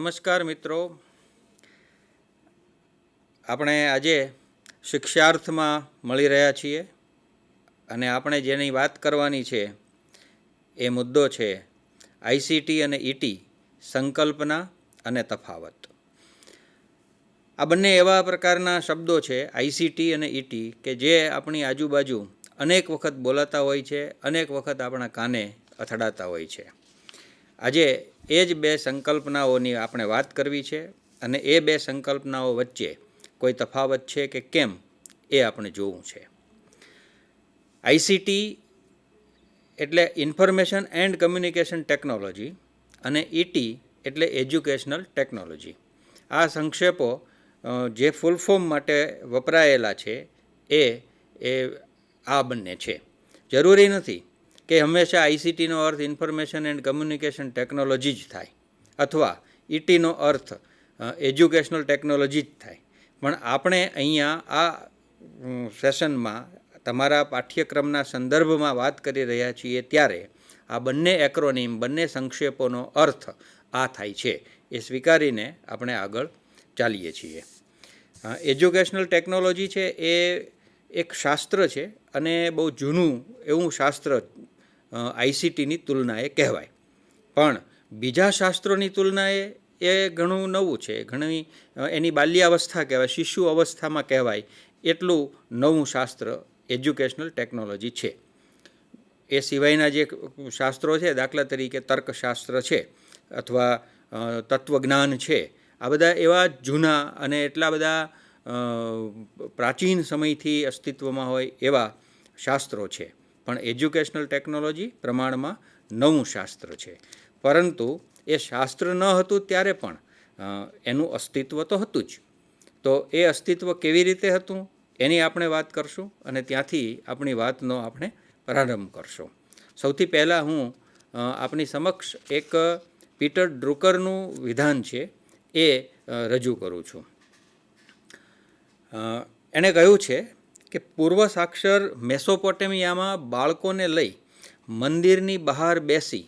નમસ્કાર મિત્રો, આપણે આજે શિક્ષાર્થમાં મળી રહ્યા છીએ અને આપણે જેની વાત કરવાની છે એ મુદ્દો છે આઈસીટી અને ઈટી સંકલ્પના અને તફાવત. આ બંને એવા પ્રકારના શબ્દો છે આઈસીટી અને ઈટી કે જે આપણી આજુબાજુ અનેક વખત બોલાતા હોય છે, અનેક વખત આપણા કાને અથડાતા હોય છે. આજે એ જ બે સંકલ્પનાઓની આપણે વાત કરવી છે અને એ બે સંકલ્પનાઓ વચ્ચે કોઈ તફાવત છે કે કેમ એ આપણે જોવું છે. આઈસીટી એટલે ઇન્ફોર્મેશન એન્ડ કમ્યુનિકેશન ટેકનોલોજી અને ઈટી એટલે એજ્યુકેશનલ ટેકનોલોજી. આ સંક્ષેપો જે ફૂલ ફોર્મ માટે વપરાયેલા છે એ આ બંને છે. જરૂરી નથી કે હંમેશા આઈસીટીનો અર્થ ઇન્ફોર્મેશન એન્ડ કમ્યુનિકેશન ટેકનોલોજી જ થાય અથવા ઈટીનો અર્થ એજ્યુકેશનલ ટેકનોલોજી જ થાય. પણ આપણે અહીંયા આ સેશનમાં તમારા પાઠ્યક્રમના સંદર્ભમાં વાત કરી રહ્યા છીએ ત્યારે આ બંને એક્રોનિમ, બંને સંક્ષેપોનો અર્થ આ થાય છે એ સ્વીકારીને આપણે આગળ ચાલીએ છીએ. એજ્યુકેશનલ ટેકનોલોજી છે એ એક શાસ્ત્ર છે અને બહુ જૂનું એવું શાસ્ત્ર આઈસીટીની તુલનાએ કહેવાય. પણ બીજા શાસ્ત્રોની તુલનાએ એ ઘણું નવું છે, ઘણી એની બાલ્યાવસ્થા કહેવાય, શિશુ અવસ્થામાં કહેવાય એટલું નવું શાસ્ત્ર એજ્યુકેશનલ ટેકનોલોજી છે. એ સિવાયના જે શાસ્ત્રો છે, દાખલા તરીકે તર્કશાસ્ત્ર છે અથવા તત્વજ્ઞાન છે, આ બધા એવા જૂના અને એટલા બધા પ્રાચીન સમયથી અસ્તિત્વમાં હોય એવા શાસ્ત્રો છે. પણ એજ્યુકેશનલ ટેકનોલોજી પ્રમાણમાં નવું શાસ્ત્ર છે. પરંતુ એ શાસ્ત્ર ન હતું ત્યારે પણ એનું અસ્તિત્વ તો હતું જ. તો એ અસ્તિત્વ કેવી રીતે હતું એની આપણે વાત કરશું અને ત્યાંથી આપણી વાતનો આપણે પ્રારંભ કરશું. સૌથી પહેલાં હું આપણી સમક્ષ એક પીટર ડ્રુકરનું વિધાન છે એ રજૂ કરું છું. એણે કહ્યું છે કે પૂર્વ સાક્ષર મેસોપોટેમિયામાં બાળકોને લઈ મંદિરની બહાર બેસી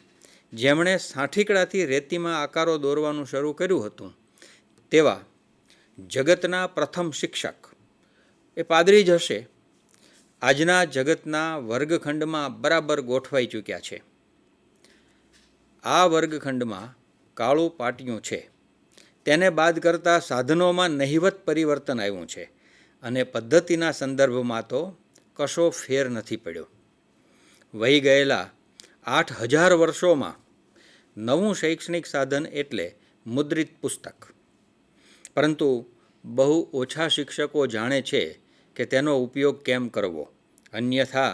જેમણે સાંઠીકડાથી રેતીમાં આકારો દોરવાનું શરૂ કર્યું હતું તેવા જગતના પ્રથમ શિક્ષક એ પાદરી જ હશે, આજના જગતના વર્ગખંડમાં બરાબર ગોઠવાઈ ચૂક્યા છે. આ વર્ગખંડમાં કાળું પાટિયું છે. તેને બાદ કરતાં સાધનોમાં નહિવત પરિવર્તન આવ્યું છે અને પદ્ધતિના સંદર્ભમાં તો કશો ફેર નથી પડ્યો. વહી ગયેલા 8,000 વર્ષોમાં નવું શૈક્ષણિક સાધન એટલે મુદ્રિત પુસ્તક. પરંતુ બહુ ઓછા શિક્ષકો જાણે છે કે તેનો ઉપયોગ કેમ કરવો. અન્યથા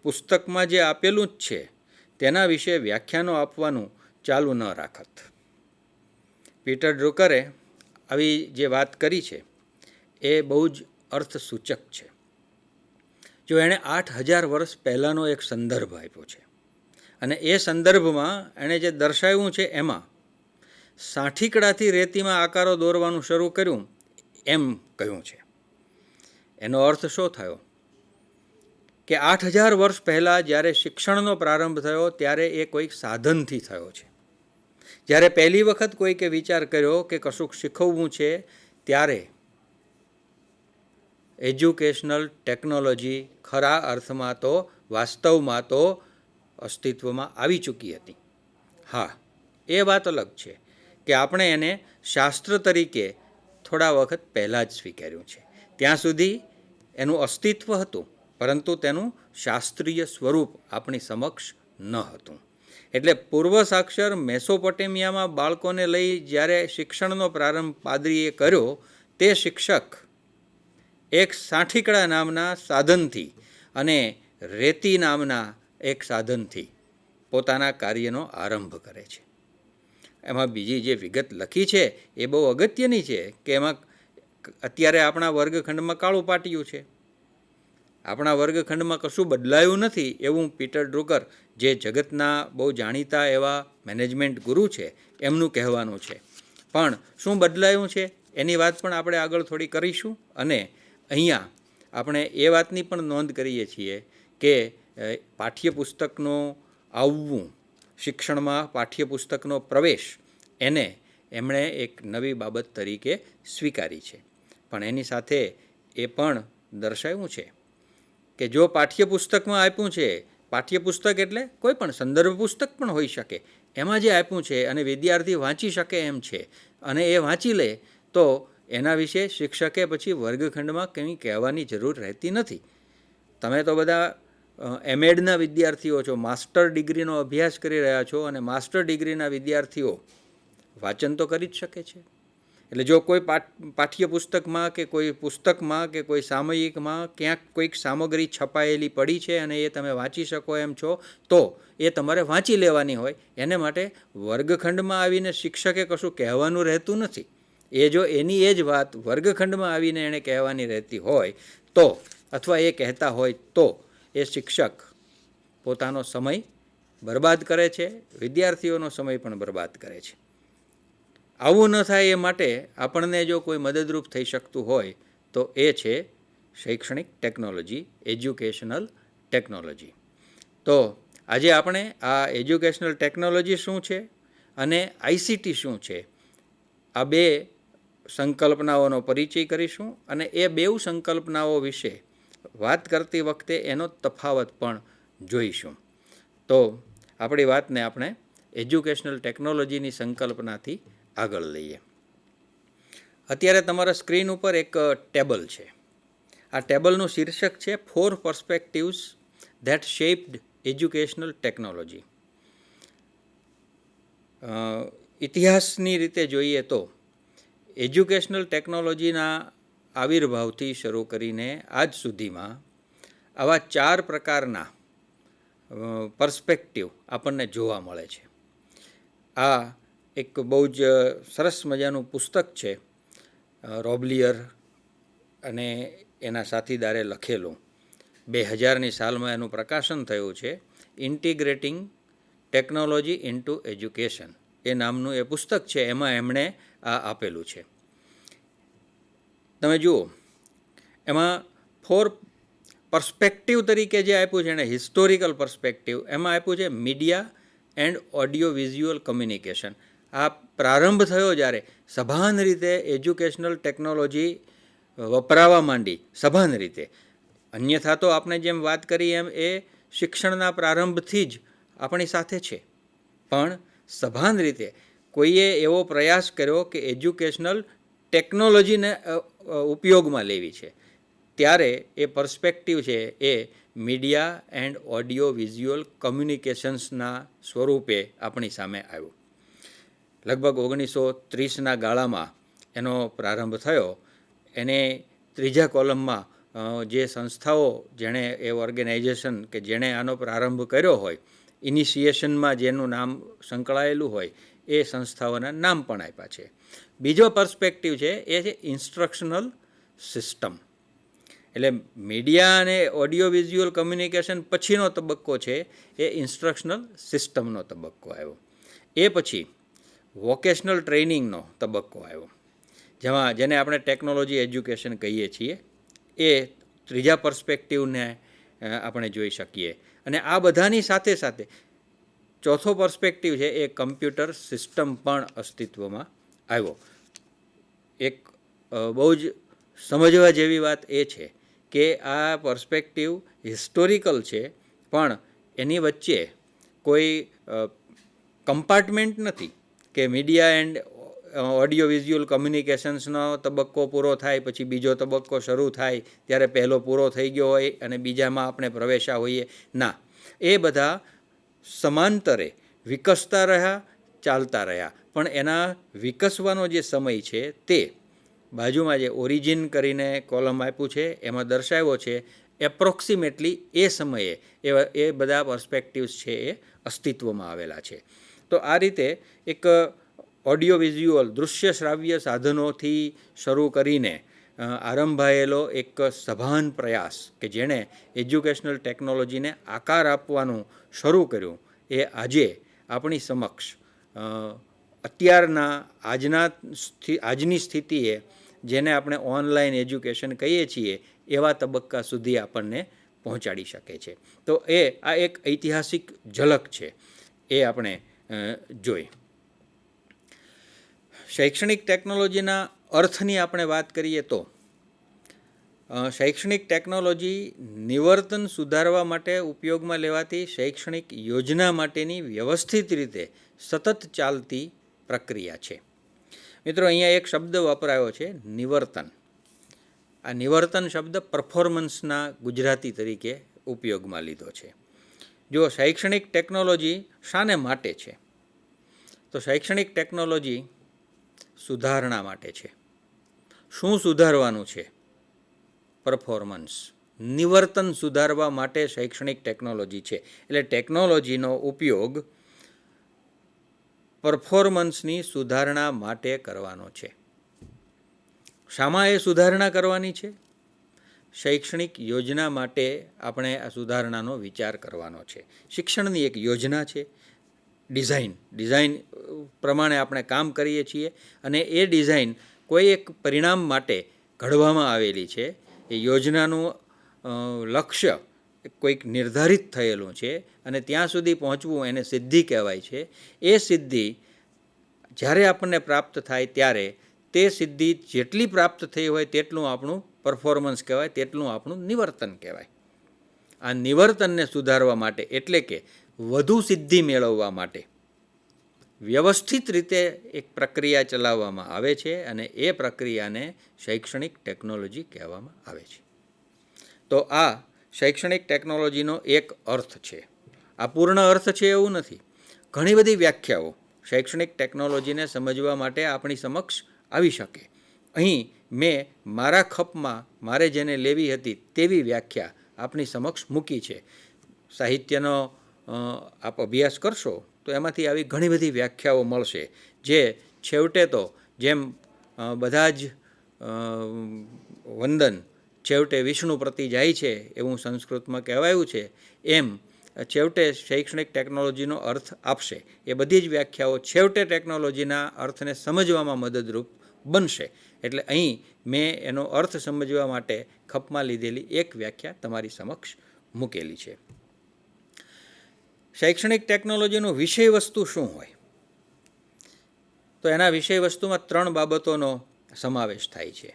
પુસ્તકમાં જે આપેલું જ છે તેના વિશે વ્યાખ્યાનો આપવાનું ચાલુ ન રાખત. પીટર ડ્રુકરે આવી જે વાત કરી છે એ બહુ જ અર્થસૂચક છે. જો એણે 8,000 વર્ષ પહેલાંનો એક સંદર્ભ આપ્યો છે અને એ સંદર્ભમાં એણે જે દર્શાવ્યું છે એમાં સાંઠીકડાથી રેતીમાં આકારો દોરવાનું શરૂ કર્યું એમ કહ્યું છે. એનો અર્થ શું થયો કે 8,000 વર્ષ પહેલાં જ્યારે શિક્ષણનો પ્રારંભ થયો ત્યારે એ કોઈક સાધનથી થયો છે. જ્યારે પહેલી વખત કોઈકે વિચાર કર્યો કે કશુંક શીખવવું છે ત્યારે એજ્યુકેશનલ ટેકનોલોજી ખરા અર્થમાં તો વાસ્તવમાં તો અસ્તિત્વમાં આવી ચૂકી હતી. હા, એ વાત અલગ છે કે આપણે એને શાસ્ત્ર તરીકે થોડા વખત પહેલાં જ સ્વીકાર્યું છે. ત્યાં સુધી એનું અસ્તિત્વ હતું પરંતુ તેનું શાસ્ત્રીય સ્વરૂપ આપણી સમક્ષ ન હતું. એટલે પૂર્વ સાક્ષર મેસોપોટેમિયામાં બાળકોને લઈ જ્યારે શિક્ષણનો પ્રારંભ પાદરીએ કર્યો તે શિક્ષક એક સાંઠીકડા નામના સાધનથી અને રેતી નામના એક સાધનથી પોતાના કાર્યનો આરંભ કરે છે. એમાં બીજી જે વિગત લખી છે એ બહુ અગત્યની છે કે એમાં અત્યારે આપણા વર્ગખંડમાં કાળું પાટિયું છે. આપણા વર્ગખંડમાં કશું બદલાયું નથી એવું પીટર ડ્રુકર, જે જગતના બહુ જાણીતા એવા મેનેજમેન્ટ ગુરુ છે, એમનું કહેવાનું છે. પણ શું બદલાયું છે એની વાત પણ આપણે આગળ થોડી કરીશું. અને અહીંયા આપણે એ વાતની પણ નોંધ કરીએ છીએ કે પાઠ્યપુસ્તકનું આવવું, શિક્ષણમાં પાઠ્યપુસ્તકનો પ્રવેશ એને એમણે એક નવી બાબત તરીકે સ્વીકારી છે. પણ એની સાથે એ પણ દર્શાવ્યું છે કે જો પાઠ્યપુસ્તકમાં આપ્યું છે, પાઠ્યપુસ્તક એટલે કોઈ પણ સંદર્ભ પુસ્તક પણ હોઈ શકે, એમાં જે આપ્યું છે અને વિદ્યાર્થી વાંચી શકે એમ છે અને એ વાંચી લે તો એના વિશે શિક્ષકે પછી વર્ગખંડમાં કંઈ કહેવાની જરૂર રહેતી નથી. તમે તો બધા એમએડના વિદ્યાર્થીઓ છો, માસ્ટર ડિગ્રીનો અભ્યાસ કરી રહ્યા છો અને માસ્ટર ડિગ્રીના વિદ્યાર્થીઓ વાંચન તો કરી જ શકે છે. એટલે જો કોઈ પાઠ્યપુસ્તકમાં કે કોઈ પુસ્તકમાં કે કોઈ સામયિકમાં ક્યાંક કોઈક સામગ્રી છપાયેલી પડી છે અને એ તમે વાંચી શકો એમ છો તો એ તમારે વાંચી લેવાની હોય. એને માટે વર્ગખંડમાં આવીને શિક્ષકે કશું કહેવાનું રહેતું નથી. એ જો એની એ જ વાત વર્ગખંડમાં આવીને એણે કહેવાની રહેતી હોય તો, અથવા એ કહેતા હોય તો એ શિક્ષક પોતાનો સમય બરબાદ કરે છે, વિદ્યાર્થીઓનો સમય પણ બરબાદ કરે છે. આવું ન થાય એ માટે આપણને જો કોઈ મદદરૂપ થઈ શકતું હોય તો એ છે શૈક્ષણિક ટેકનોલોજી, એજ્યુકેશનલ ટેકનોલોજી. તો આજે આપણે આ એજ્યુકેશનલ ટેકનોલોજી શું છે અને આઈસીટી શું છે, આ બે સંકલ્પનાઓનો પરિચય કરીશું અને એ બેઉ સંકલ્પનાઓ વિશે વાત કરતી વખતે એનો તફાવત પણ જોઈશું. તો આપણી વાતને આપણે એજ્યુકેશનલ ટેકનોલોજીની સંકલ્પનાથી આગળ લઈએ. અત્યારે તમારા સ્ક્રીન ઉપર એક ટેબલ છે. આ ટેબલનું શીર્ષક છે 4 perspectives that shaped educational technology. ઇતિહાસની રીતે જોઈએ તો એજ્યુકેશનલ ટેકનોલોજીના આવિર્ભાવથી શરૂ કરીને આજ સુધીમાં આવા 4 પ્રકારના પર્સપેક્ટિવ આપણને જોવા મળે છે. આ એક બહુ જ સરસ મજાનું પુસ્તક છે, રોબલિયર અને એના સાથીદારે લખેલું. 2000ની સાલમાં એનું પ્રકાશન થયું છે. ઇન્ટિગ્રેટિંગ ટેકનોલોજી ઇન્ટુ એજ્યુકેશન એ નામનું એ પુસ્તક છે. એમાં એમણે આ આપેલું છે. તમે જુઓ, એમાં 4 પર્સપેક્ટિવ તરીકે જે આપ્યું છે એને હિસ્ટોરિકલ પર્સપેક્ટિવ, એમાં આપ્યું છે media and audio visual communication. આ પ્રારંભ થયો જ્યારે સભાન રીતે એજ્યુકેશનલ ટેકનોલોજી વપરાવા માંડી, સભાન રીતે. અન્યથા તો આપણે જેમ વાત કરી એમ એ શિક્ષણના પ્રારંભથી જ આપણી સાથે છે. પણ સભાન રીતે કોઈએ એવો પ્રયાસ કર્યો કે એજ્યુકેશનલ ટેકનોલોજીને ઉપયોગમાં લેવી છે, ત્યારે એ પર્સપેક્ટિવ છે એ મીડિયા એન્ડ ઓડિયો વિઝ્યુઅલ કમ્યુનિકેશન્સના સ્વરૂપે આપણી સામે આવ્યું. લગભગ 1930ના ગાળામાં એનો પ્રારંભ થયો. એને ત્રીજા કોલમમાં જે સંસ્થાઓ, જેણે એ ઓર્ગેનાઇઝેશન કે જેણે આનો પ્રારંભ કર્યો હોય, ઇનિશિએશનમાં જેનું નામ સંકળાયેલું હોય એ સંસ્થાઓના નામ પણ આપ્યા છે. બીજો પર્સપેક્ટિવ છે એ છે ઇન્સ્ટ્રક્શનલ સિસ્ટમ. એટલે મીડિયા અને ઓડિયો વિઝ્યુઅલ કમ્યુનિકેશન પછીનો તબક્કો છે એ ઇન્સ્ટ્રક્શનલ સિસ્ટમનો તબક્કો આવ્યો. એ પછી વોકેશનલ ટ્રેનિંગનો તબક્કો આવ્યો, જેને આપણે ટેકનોલોજી એજ્યુકેશન કહીએ છીએ. એ ત્રીજા પર્સપેક્ટિવને આપણે જોઈ શકીએ. અને આ બધાની સાથે સાથે ચોથો પર્સપેક્ટિવ છે એ કમ્પ્યુટર સિસ્ટમ પણ અસ્તિત્વમાં આવ્યો. એક બહુ જ સમજવા જેવી વાત એ છે કે આ પર્સપેક્ટિવ હિસ્ટોરિકલ છે, પણ એની વચ્ચે કોઈ કમ્પાર્ટમેન્ટ નથી કે મીડિયા એન્ડ ઓડિયો વિઝ્યુઅલ કમ્યુનિકેશન્સનો તબક્કો પૂરો થાય પછી બીજો તબક્કો શરૂ થાય ત્યારે પહેલો પૂરો થઈ ગયો હોય અને બીજામાં આપણે પ્રવેશ્યા હોઈએ. ના, એ બધા સમાંતરે વિકસતા રહ્યા, ચાલતા રહ્યા. પણ એના વિકસવાનો જે સમય છે તે બાજુમાં જે ઓરિજિન કરીને કોલમ આપ્યું છે એમાં દર્શાવ્યો છે. એપ્રોક્સિમેટલી એ સમયે એ બધા પર્સપેક્ટિવ્સ છે એ અસ્તિત્વમાં આવેલા છે. તો આ રીતે એક ઓડિયો વિઝ્યુઅલ દૃશ્ય શ્રાવ્ય સાધનોથી શરૂ કરીને આરંભાયેલો એક સભાન પ્રયાસ કે જેણે એજ્યુકેશનલ ટેકનોલોજીને આકાર આપવાનું શરૂ કર્યું, એ આજે આપણી સમક્ષ આજની સ્થિતિએ જેને આપણે ઓનલાઈન એજ્યુકેશન કહીએ છીએ એવા તબક્કા સુધી આપણને પહોંચાડી શકે છે. તો આ એક ઐતિહાસિક ઝલક છે, એ આપણે જોઈ. શૈક્ષણિક ટેકનોલોજીના અર્થની આપણે વાત કરીએ તો શૈક્ષણિક ટેકનોલોજી નિવર્તન સુધારવા માટે ઉપયોગમાં લેવાતી શૈક્ષણિક યોજના માટેની વ્યવસ્થિત રીતે સતત ચાલતી પ્રક્રિયા છે. મિત્રો, અહીંયા એક શબ્દ વપરાયો છે, નિવર્તન. આ નિવર્તન શબ્દ પરફોર્મન્સના ગુજરાતી તરીકે ઉપયોગમાં લીધો છે. જો શૈક્ષણિક ટેકનોલોજી શાને માટે છે, તો શૈક્ષણિક ટેકનોલોજી સુધારણા માટે છે. શું સુધારવાનું છે? પરફોર્મન્સ. નિવર્તન સુધારવા માટે શૈક્ષણિક ટેકનોલોજી છે. એટલે ટેકનોલોજીનો ઉપયોગ પરફોર્મન્સની સુધારણા માટે કરવાનો છે. શામાં એ સુધારણા કરવાની છે? શૈક્ષણિક યોજના માટે આપણે આ સુધારણાનો વિચાર કરવાનો છે. શિક્ષણની એક યોજના છે, ડિઝાઇન પ્રમાણે આપણે કામ કરીએ છીએ અને એ ડિઝાઇન કોઈ એક પરિણામ માટે ઘડવામાં આવેલી છે. એ યોજનાનું લક્ષ્ય કોઈક નિર્ધારિત થયેલું છે અને ત્યાં સુધી પહોંચવું એને સિદ્ધિ કહેવાય છે. એ સિદ્ધિ જ્યારે આપણને પ્રાપ્ત થાય ત્યારે તે સિદ્ધિ જેટલી પ્રાપ્ત થઈ હોય તેટલું આપણું પરફોર્મન્સ કહેવાય, તેટલું આપણું નિવર્તન કહેવાય. આ નિવર્તનને સુધારવા માટે એટલે કે વધુ સિદ્ધિ મેળવવા માટે વ્યવસ્થિત રીતે એક પ્રક્રિયા ચલાવવામાં આવે છે અને એ પ્રક્રિયાને શૈક્ષણિક ટેકનોલોજી કહેવામાં આવે છે. તો આ શૈક્ષણિક ટેકનોલોજીનો એક અર્થ છે. આ પૂર્ણ અર્થ છે એવું નથી. ઘણી બધી વ્યાખ્યાઓ શૈક્ષણિક ટેકનોલોજીને સમજવા માટે આપણી સમક્ષ આવી શકે. અહીં મેં મારા ખપમાં મારે જેને લેવી હતી તેવી વ્યાખ્યા આપની સમક્ષ મૂકી છે. સાહિત્યનો આપ અભ્યાસ કરશો તો એમાંથી આવી ઘણી બધી વ્યાખ્યાઓ મળશે, જે છેવટે તો જેમ બધા જ વંદન છેવટે વિષ્ણુ પ્રતિ જાય છે એવું સંસ્કૃતમાં કહેવાયું છે, એમ છેવટે શૈક્ષણિક ટેકનોલોજીનો અર્થ આપશે. એ બધી જ વ્યાખ્યાઓ છેવટે ટેકનોલોજીના અર્થને સમજવામાં મદદરૂપ બનશે. એટલે અહીં મેં એનો અર્થ સમજવા માટે ખપમાં લીધેલી એક વ્યાખ્યા તમારી સમક્ષ મૂકેલી છે. શૈક્ષણિક ટેકનોલોજીનું વિષય વસ્તુ શું હોય? તો એના વિષય વસ્તુમાં 3 બાબતોનો સમાવેશ થાય છે: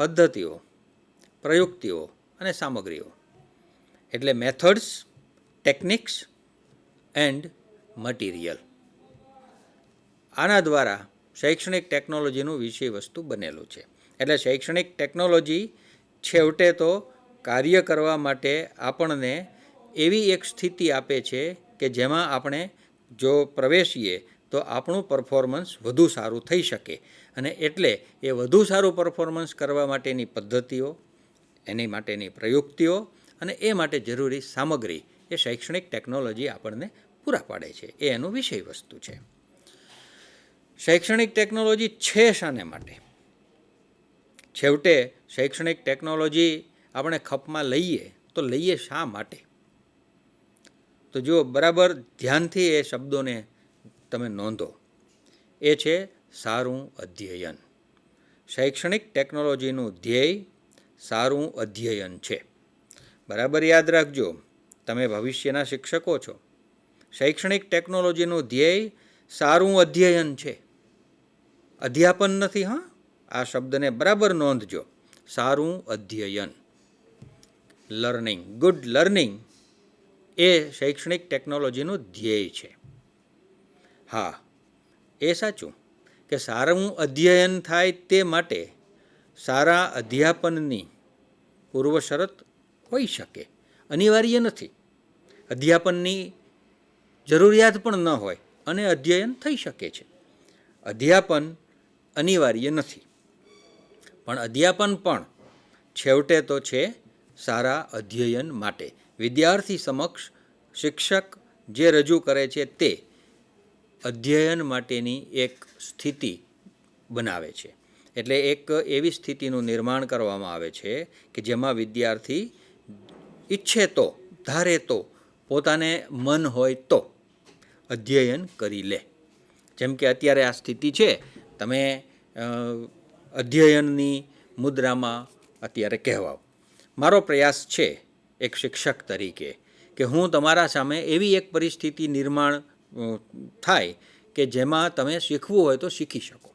પદ્ધતિઓ, પ્રયુક્તિઓ અને સામગ્રીઓ. એટલે મેથડ્સ, ટેકનિક્સ એન્ડ મટીરિયલ. આના દ્વારા શૈક્ષણિક ટેકનોલોજીનું વિષય વસ્તુ બનેલું છે. એટલે શૈક્ષણિક ટેકનોલોજી છેવટે તો કાર્ય કરવા માટે આપણને એવી એક સ્થિતિ આપે છે કે જેમાં આપણે જો પ્રવેશીએ તો આપણું પરફોર્મન્સ વધુ સારું થઈ શકે. અને એટલે એ વધુ સારું પરફોર્મન્સ કરવા માટેની પદ્ધતિઓ, એની માટેની પ્રયુક્તિઓ અને એ માટે જરૂરી સામગ્રી એ શૈક્ષણિક ટેકનોલોજી આપણને પૂરા પાડે છે. એ એનું વિષય વસ્તુ છે. શૈક્ષણિક ટેકનોલોજી છે શાને માટે? છેવટે શૈક્ષણિક ટેકનોલોજી આપણે ખપમાં લઈએ તો લઈએ શા માટે? તો જુઓ, બરાબર ધ્યાનથી એ શબ્દોને તમે નોંધો. એ છે સારું અધ્યયન. શૈક્ષણિક ટેકનોલોજીનું ધ્યેય સારું અધ્યયન છે. બરાબર યાદ રાખજો, તમે ભવિષ્યના શિક્ષકો છો. શૈક્ષણિક ટેકનોલોજીનું ધ્યેય સારું અધ્યયન છે, અધ્યાપન નથી. હા, આ શબ્દને બરાબર નોંધજો. સારું અધ્યયન, લર્નિંગ, ગુડ લર્નિંગ એ શૈક્ષણિક ટેકનોલોજીનું ધ્યેય છે. હા, એ સાચું કે સારું અધ્યયન થાય તે માટે સારા અધ્યાપનની પૂર્વ શરત હોઈ શકે, અનિવાર્ય નથી. અધ્યાપનની જરૂરિયાત પણ ન હોય અને અધ્યયન થઈ શકે છે. અધ્યાપન અનિવાર્ય નથી, પણ અધ્યાપન પણ છેવટે તો છે સારા અધ્યયન માટે. વિદ્યાર્થી સમક્ષ શિક્ષક જે રજૂ કરે છે તે અધ્યયન માટેની એક સ્થિતિ બનાવે છે. એટલે એક એવી સ્થિતિનું નિર્માણ કરવામાં આવે છે કે જેમાં વિદ્યાર્થી ઈચ્છે તો, ધારે તો, પોતાને મન હોય તો અધ્યયન કરી લે. જેમ કે અત્યારે આ સ્થિતિ છે, તમે અધ્યયનની મુદ્રામાં અત્યારે કહેવાઓ. મારો પ્રયાસ છે એક શિક્ષક તરીકે કે હું તમારા સામે એવી એક પરિસ્થિતિ નિર્માણ થાય કે જેમાં તમે શીખવું હોય તો શીખી શકો.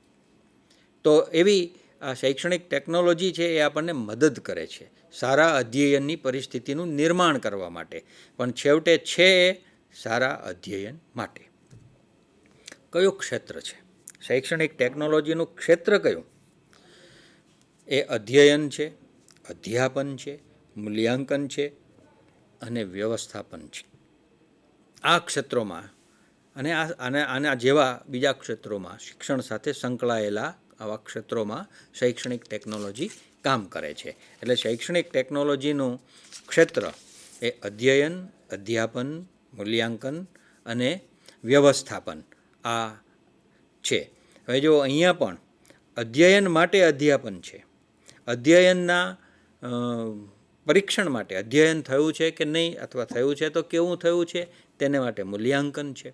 તો એવી આ શૈક્ષણિક ટેકનોલોજી છે એ આપણને મદદ કરે છે સારા અધ્યયનની પરિસ્થિતિનું નિર્માણ કરવા માટે, પણ છેવટે છે એ સારા અધ્યયન માટે. કયું ક્ષેત્ર છે શૈક્ષણિક ટેકનોલોજીનું ક્ષેત્ર? કયું? એ અધ્યયન છે, અધ્યાપન છે, મૂલ્યાંકન છે અને વ્યવસ્થાપન છે. આ ક્ષેત્રોમાં અને આના જેવા બીજા ક્ષેત્રોમાં, શિક્ષણ સાથે સંકળાયેલા આવા ક્ષેત્રોમાં શૈક્ષણિક ટેકનોલોજી કામ કરે છે. એટલે શૈક્ષણિક ટેકનોલોજીનું ક્ષેત્ર એ અધ્યયન, અધ્યાપન, મૂલ્યાંકન અને વ્યવસ્થાપન આ છે. હવે જો અહીંયા પણ અધ્યયન માટે અધ્યાપન છે, અધ્યયનના પરીક્ષણ માટે અધ્યયન થયું છે કે નહીં અથવા થયું છે તો કેવું થયું છે તેને માટે મૂલ્યાંકન છે,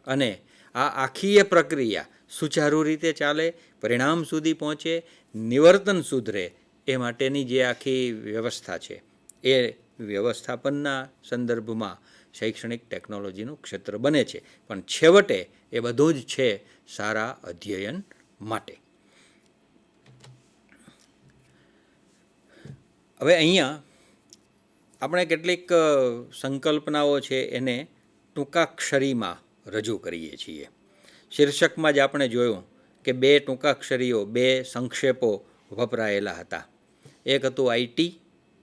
અને આ આખી એ પ્રક્રિયા સુચારુ રીતે ચાલે, પરિણામ સુધી પહોંચે, નિવર્તન સુધરે એ માટેની જે આખી વ્યવસ્થા છે એ વ્યવસ્થાપનના સંદર્ભમાં શૈક્ષણિક ટેકનોલોજીનું ક્ષેત્ર બને છે. પણ છેવટે એ બધું જ છે સારા અધ્યયન માટે. હવે અહીંયા આપણે કેટલીક સંકલ્પનાઓ છે એને ટૂંકાક્ષરીમાં રજૂ કરીએ છીએ. શીર્ષકમાં જ આપણે જોયું કે 2 ટૂંકાક્ષરીઓ, 2 સંક્ષેપો વપરાયેલા હતા. એક હતું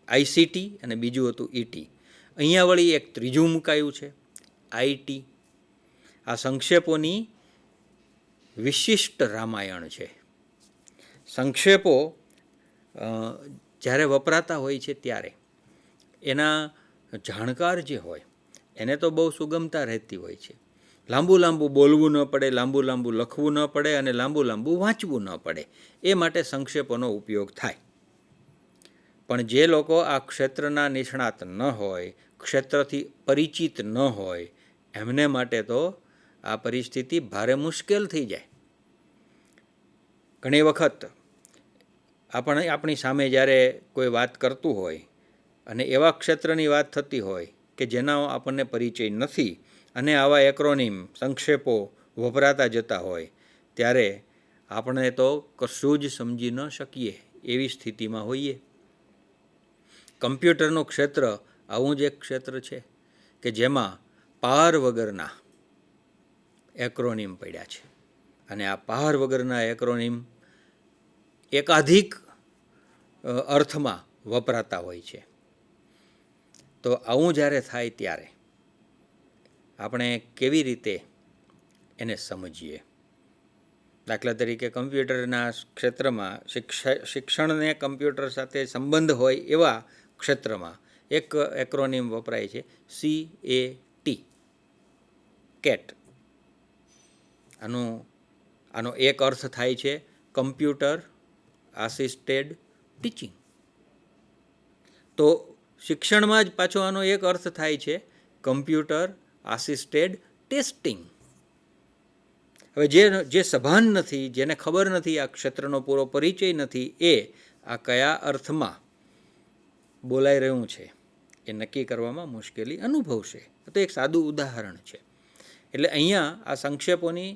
આઈસીટી અને બીજું હતું ઈટી. અહીંયા વળી એક ત્રીજું મુકાયું છે, આઈટી. આ સંક્ષેપોની વિશિષ્ટ રામાયણ છે. સંક્ષેપો જ્યારે વપરાતા હોય છે ત્યારે એના જાણકાર જે હોય એને તો બહુ સુગમતા રહેતી હોય છે. લાંબુ લાંબુ બોલવું ન પડે, લાંબુ લાંબુ લખવું ન પડે અને લાંબુ લાંબુ વાંચવું ન પડે, એ માટે સંક્ષેપોનો ઉપયોગ થાય. પણ જે લોકો આ ક્ષેત્રના નિષ્ણાત ન હોય, ક્ષેત્રથી પરિચિત ન હોય, એમને માટે તો આ પરિસ્થિતિ ભારે મુશ્કેલ થઈ જાય. ઘણી વખત આપણી સામે જ્યારે કોઈ વાત કરતું હોય અને એવા ક્ષેત્રની વાત થતી હોય કે જેનો આપણને પરિચય નથી અને આવા એક્રોનિમ સંક્ષેપો વપરાતા જતા હોય ત્યારે આપણે તો કશું જ સમજી ન શકીએ એવી સ્થિતિમાં હોઈએ. કમ્પ્યુટરનું ક્ષેત્ર આવું જ એક ક્ષેત્ર છે કે જેમાં પાર વગરના એક્રોનિમ પડ્યા છે, અને આ પાર વગરના એક્રોનિમ એકાધિક અર્થમાં વપરાતા હોય છે. તો આવું જ્યારે થાય ત્યારે આપણે કેવી રીતે એને સમજીએ? દાખલા તરીકે કમ્પ્યુટરના ક્ષેત્રમાં શિક્ષણને કમ્પ્યુટર સાથે સંબંધ હોય એવા ક્ષેત્રમાં એક એક્રોનિમ વપરાય છે, CAT. આનો એક અર્થ થાય છે કમ્પ્યુટર આસિસ્ટેડ ટીચિંગ. તો શિક્ષણમાં જ પાછો આનો એક અર્થ થાય છે કમ્પ્યુટર આસિસ્ટેડ ટેસ્ટિંગ. હવે જે સભાન નથી, જેને ખબર નથી, આ ક્ષેત્રનો પૂરો પરિચય નથી, એ આ કયા અર્થમાં બોલાઈ રહ્યું છે એ નક્કી કરવામાં મુશ્કેલી અનુભવશે. તો એક સાદું ઉદાહરણ છે. એટલે અહીંયા આ સંક્ષેપોની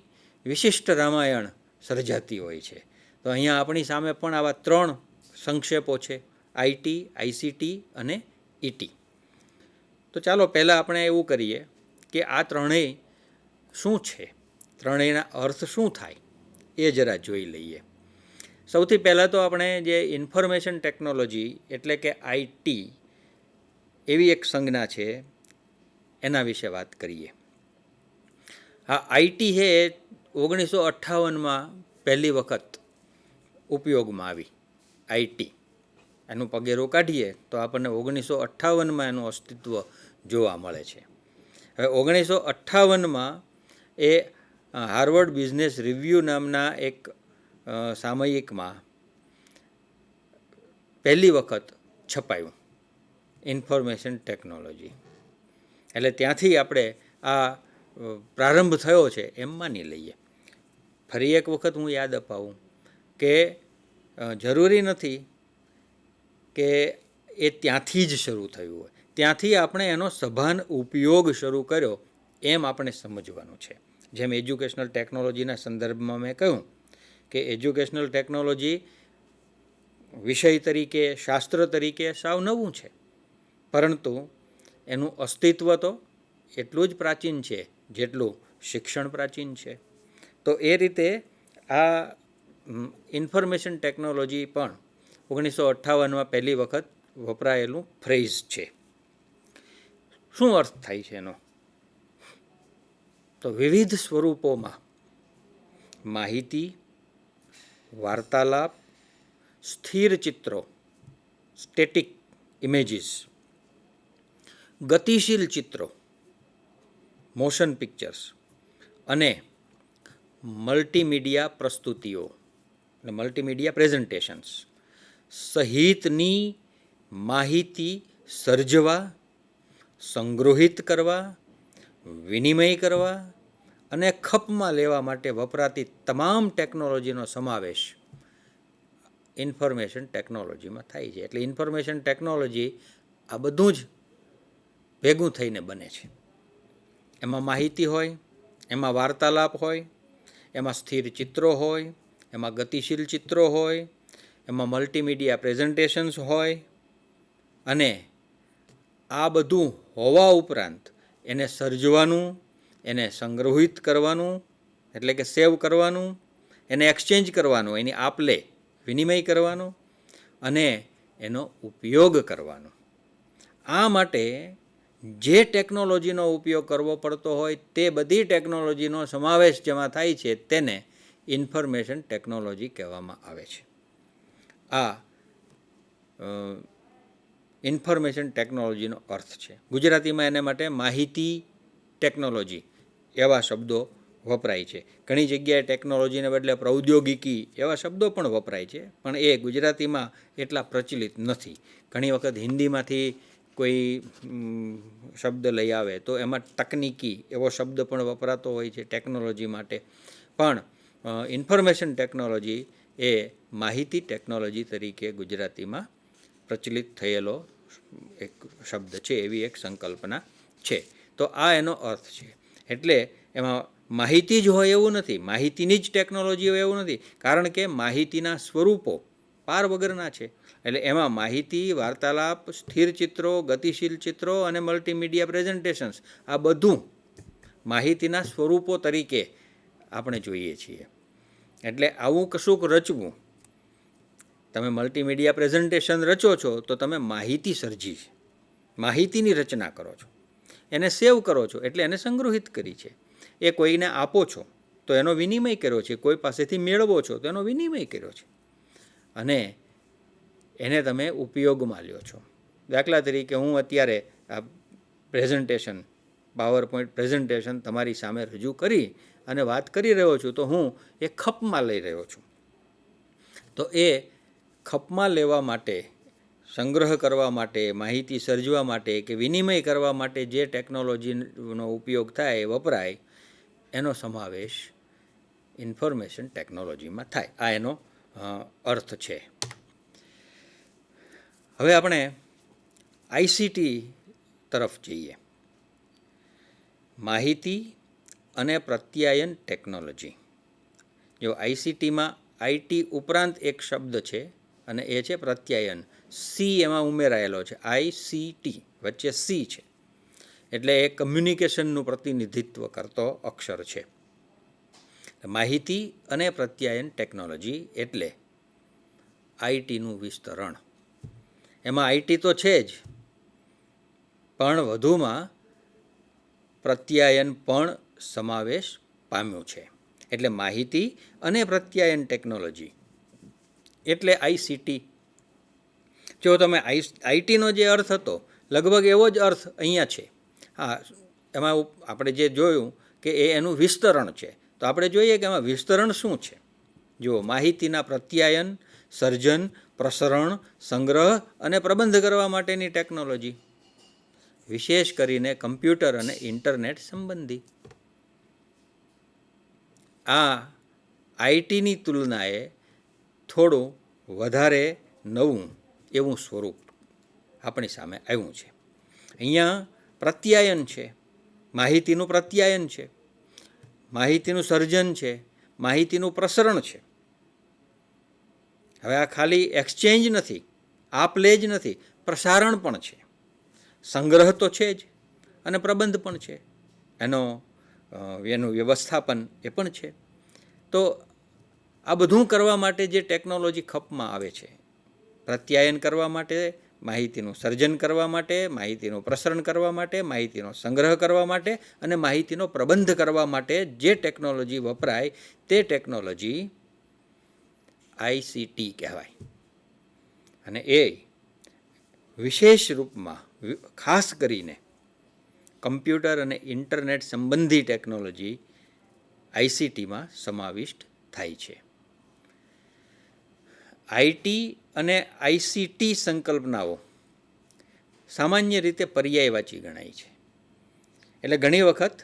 વિશિષ્ટ રામાયણ સર્જાતી હોય છે. તો અહીંયા આપણી સામે પણ આવા 3 સંક્ષેપો છે, આઈટી, આઈસીટી અને ઈટી. તો ચાલો પહેલાં આપણે એવું કરીએ કે આ ત્રણેય શું છે, ત્રણેયના અર્થ શું થાય એ જરા જોઈ લઈએ. સૌથી પહેલાં તો આપણે જે ઇન્ફોર્મેશન ટેકનોલોજી એટલે કે આઈટી એવી એક સંજ્ઞા છે એના વિશે વાત કરીએ. આ આઈટી છે 1958માં પહેલી વખત ઉપયોગમાં આવી. આઈટી એનું પગેરું કાઢીએ તો આપણને 1958માં એનું અસ્તિત્વ જોવા મળે છે. હવે 1958માં એ હાર્વર્ડ બિઝનેસ રિવ્યૂ નામના એક સામયિકમાં પહેલી વખત છપાયું ઇન્ફોર્મેશન ટેકનોલોજી. એટલે ત્યાંથી આપણે આ પ્રારંભ થયો છે એમ માની લઈએ. ફરી એક વખત હું યાદ અપાવું કે જરૂરી નથી કે એ ત્યાંથી જ શરૂ થયું હોય, ત્યાંથી આપણે એનો સભાન ઉપયોગ શરૂ કર્યો એમ આપણે સમજવાનું છે. જેમ એજ્યુકેશનલ ટેકનોલોજીના સંદર્ભમાં મેં કહ્યું કે એજ્યુકેશનલ ટેકનોલોજી વિષય તરીકે, શાસ્ત્ર તરીકે સાવ નવું છે, પરંતુ એનું અસ્તિત્વ તો એટલું જ પ્રાચીન છે જેટલું શિક્ષણ પ્રાચીન છે. તો એ રીતે આ ઇન્ફોર્મેશન ટેકનોલોજી પણ 1958માં પહેલી વખત વપરાયેલું ફ્રેઝ છે. શું અર્થ થાય છે એનો? તો વિવિધ સ્વરૂપોમાં માહિતી, વાર્તાલાપ, સ્થિર ચિત્રો, સ્ટેટિક ઇમેજીસ, ગતિશીલ ચિત્રો, મોશન પિક્ચર્સ અને મલ્ટીમીડિયા પ્રસ્તુતિઓ અને મલ્ટીમીડિયા પ્રેઝન્ટેશન્સ સહિતની માહિતી સર્જવા, સંગૃહિત કરવા, વિનિમય કરવા અને ખપમાં લેવા માટે વપરાતી તમામ ટેકનોલોજીનો સમાવેશ ઇન્ફોર્મેશન ટેકનોલોજીમાં થાય છે. એટલે ઇન્ફોર્મેશન ટેકનોલોજી આ બધું જ ભેગું થઈને બને છે. એમાં માહિતી હોય, એમાં વાર્તાલાપ હોય, એમાં સ્થિર ચિત્રો હોય, એમાં ગતિશીલ ચિત્રો હોય, એમાં મલ્ટીમીડિયા પ્રેઝન્ટેશન્સ હોય, અને આ બધું હોવા ઉપરાંત એને સર્જવાનું, એને સંગ્રહિત કરવાનું એટલે કે સેવ કરવાનું, એને એક્સચેન્જ કરવાનું, એની આપલે વિનિમય કરવાનો અને એનો ઉપયોગ કરવાનો. આ માટે જે ટેકનોલોજીનો ઉપયોગ કરવો પડતો હોય તે બધી ટેકનોલોજીનો સમાવેશ જેમાં થાય છે તેને ઇન્ફોર્મેશન ટેકનોલોજી કહેવામાં આવે છે. આ ઇન્ફોર્મેશન ટેકનોલોજીનો અર્થ છે. ગુજરાતીમાં એને માટે માહિતી ટેકનોલોજી એવા શબ્દો વપરાય છે. ઘણી જગ્યાએ ટેકનોલોજીને બદલે પ્રૌદ્યોગિકી એવા શબ્દો પણ વપરાય છે, પણ એ ગુજરાતીમાં એટલા પ્રચલિત નથી. ઘણી વખત હિન્દીમાંથી કોઈ શબ્દ લઈ આવે તો એમાં તકનિકી એવો શબ્દ પણ વપરાતો હોય છે ટેકનોલોજી માટે. પણ ઇન્ફોર્મેશન ટેકનોલોજી એ માહિતી ટેકનોલોજી તરીકે ગુજરાતીમાં પ્રચલિત થયેલો એક શબ્દ છે, એવી એક સંકલ્પના છે. તો આ એનો અર્થ છે. એટલે એમાં માહિતી જ હોય એવું નથી, માહિતીની જ ટેકનોલોજી હોય એવું નથી, કારણ કે માહિતીના સ્વરૂપો પાર વગરના છે. એટલે એમાં માહિતી, વાર્તાલાપ, સ્થિર ચિત્રો, ગતિશીલ ચિત્રો અને મલ્ટીમીડિયા પ્રેઝન્ટેશન્સ આ બધું માહિતીના સ્વરૂપો તરીકે આપણે જોઈએ છીએ. એટલે આવું કશુંક રચવું, તમે મલ્ટીમીડિયા પ્રેઝન્ટેશન રચો છો તો તમે માહિતી સર્જી છે, માહિતીની રચના કરો છો, એને સેવ કરો છો એટલે એને સંગ્રહિત કરી છે. એ કોઈને આપો છો તો એનો વિનિમય કર્યો છે, કોઈ પાસેથી મેળવો છો તો એનો વિનિમય કર્યો છે, અને એને તમે ઉપયોગમાં લ્યો છો. દાખલા તરીકે હું અત્યારે આ પ્રેઝન્ટેશન, પાવર પોઈન્ટ પ્રેઝન્ટેશન તમારી સામે રજૂ કરી અને વાત કરી રહ્યો છું, તો હું એ ખપમાં લઈ રહ્યો છું. તો એ ખપમાં લેવા માટે, સંગ્રહ કરવા માટે, માહિતી સર્જવા માટે કે વિનિમય કરવા માટે જે ટેકનોલોજીનો ઉપયોગ થાય, વપરાય, એનો સમાવેશ ઇન્ફોર્મેશન ટેકનોલોજીમાં થાય. આ એનો અર્થ છે. હવે આપણે આઈસીટી તરફ જઈએ. માહિતી અને પ્રત્યાયન ટેકનોલોજી. જો આઈસીટીમાં આઈટી ઉપરાંત એક શબ્દ છે અને એ છે પ્રત્યાયન. સી એમાં ઉમેરાયેલો છે, આઈસીટી વચ્ચે સી છે, એટલે એ કમ્યુનિકેશનનું પ્રતિનિધિત્વ કરતો અક્ષર છે. માહિતી અને પ્રત્યાયન ટેકનોલોજી એટલે આઈટીનું વિસ્તરણ. એમાં આઈટી તો છે જ, પણ વધુમાં પ્રત્યાયન પણ સમાવેશ પામ્યું છે. એટલે માહિતી અને પ્રત્યાયન ટેકનોલોજી એટલે આઈસીટી. જો તમે આઈટીનો જે અર્થ હતો લગભગ એવો જ અર્થ અહીંયા છે. હા, એમાં આપણે જે જોયું કે એનું વિસ્તરણ છે, તો આપણે જોઈએ કે એમાં વિસ્તરણ શું છે. જુઓ, માહિતીના પ્રત્યાયન, સર્જન, પ્રસરણ, સંગ્રહ અને પ્રબંધ કરવા માટેની ટેકનોલોજી, વિશેષ કરીને કમ્પ્યુટર અને ઇન્ટરનેટ સંબંધી. આ આઈટીની તુલનાએ થોડું વધારે નવું એવું સ્વરૂપ આપણી સામે આવ્યું છે. અહીંયા પ્રત્યાયન છે, માહિતીનું પ્રત્યાયન છે, માહિતીનું સર્જન છે, માહિતીનું પ્રસરણ છે, હવે આ ખાલી એક્સચેન્જ નથી, આપ લે જ નથી, પ્રસારણ પણ છે, સંગ્રહ તો છે જ અને પ્રબંધ પણ છે, એનું વ્યવસ્થાપન એ પણ છે. તો આ બધું કરવા માટે જે ટેકનોલોજી ખપમાં આવે છે, પ્રત્યાયન કરવા માટે, માહિતીનું સર્જન કરવા માટે, માહિતીનું પ્રસરણ કરવા માટે, માહિતીનો સંગ્રહ કરવા માટે અને માહિતીનો પ્રબંધ કરવા માટે જે ટેકનોલોજી વપરાય તે ટેકનોલોજી આઈસીટી કહેવાય. અને એ વિશેષ રૂપમાં ખાસ કરીને કમ્પ્યુટર અને ઇન્ટરનેટ સંબંધી ટેકનોલોજી આઈસીટીમાં સમાવિષ્ટ થાય છે. આઈટી અને આઈસીટી સંકલ્પનાઓ સામાન્ય રીતે પર્યાયવાચી ગણાય છે. એટલે ઘણી વખત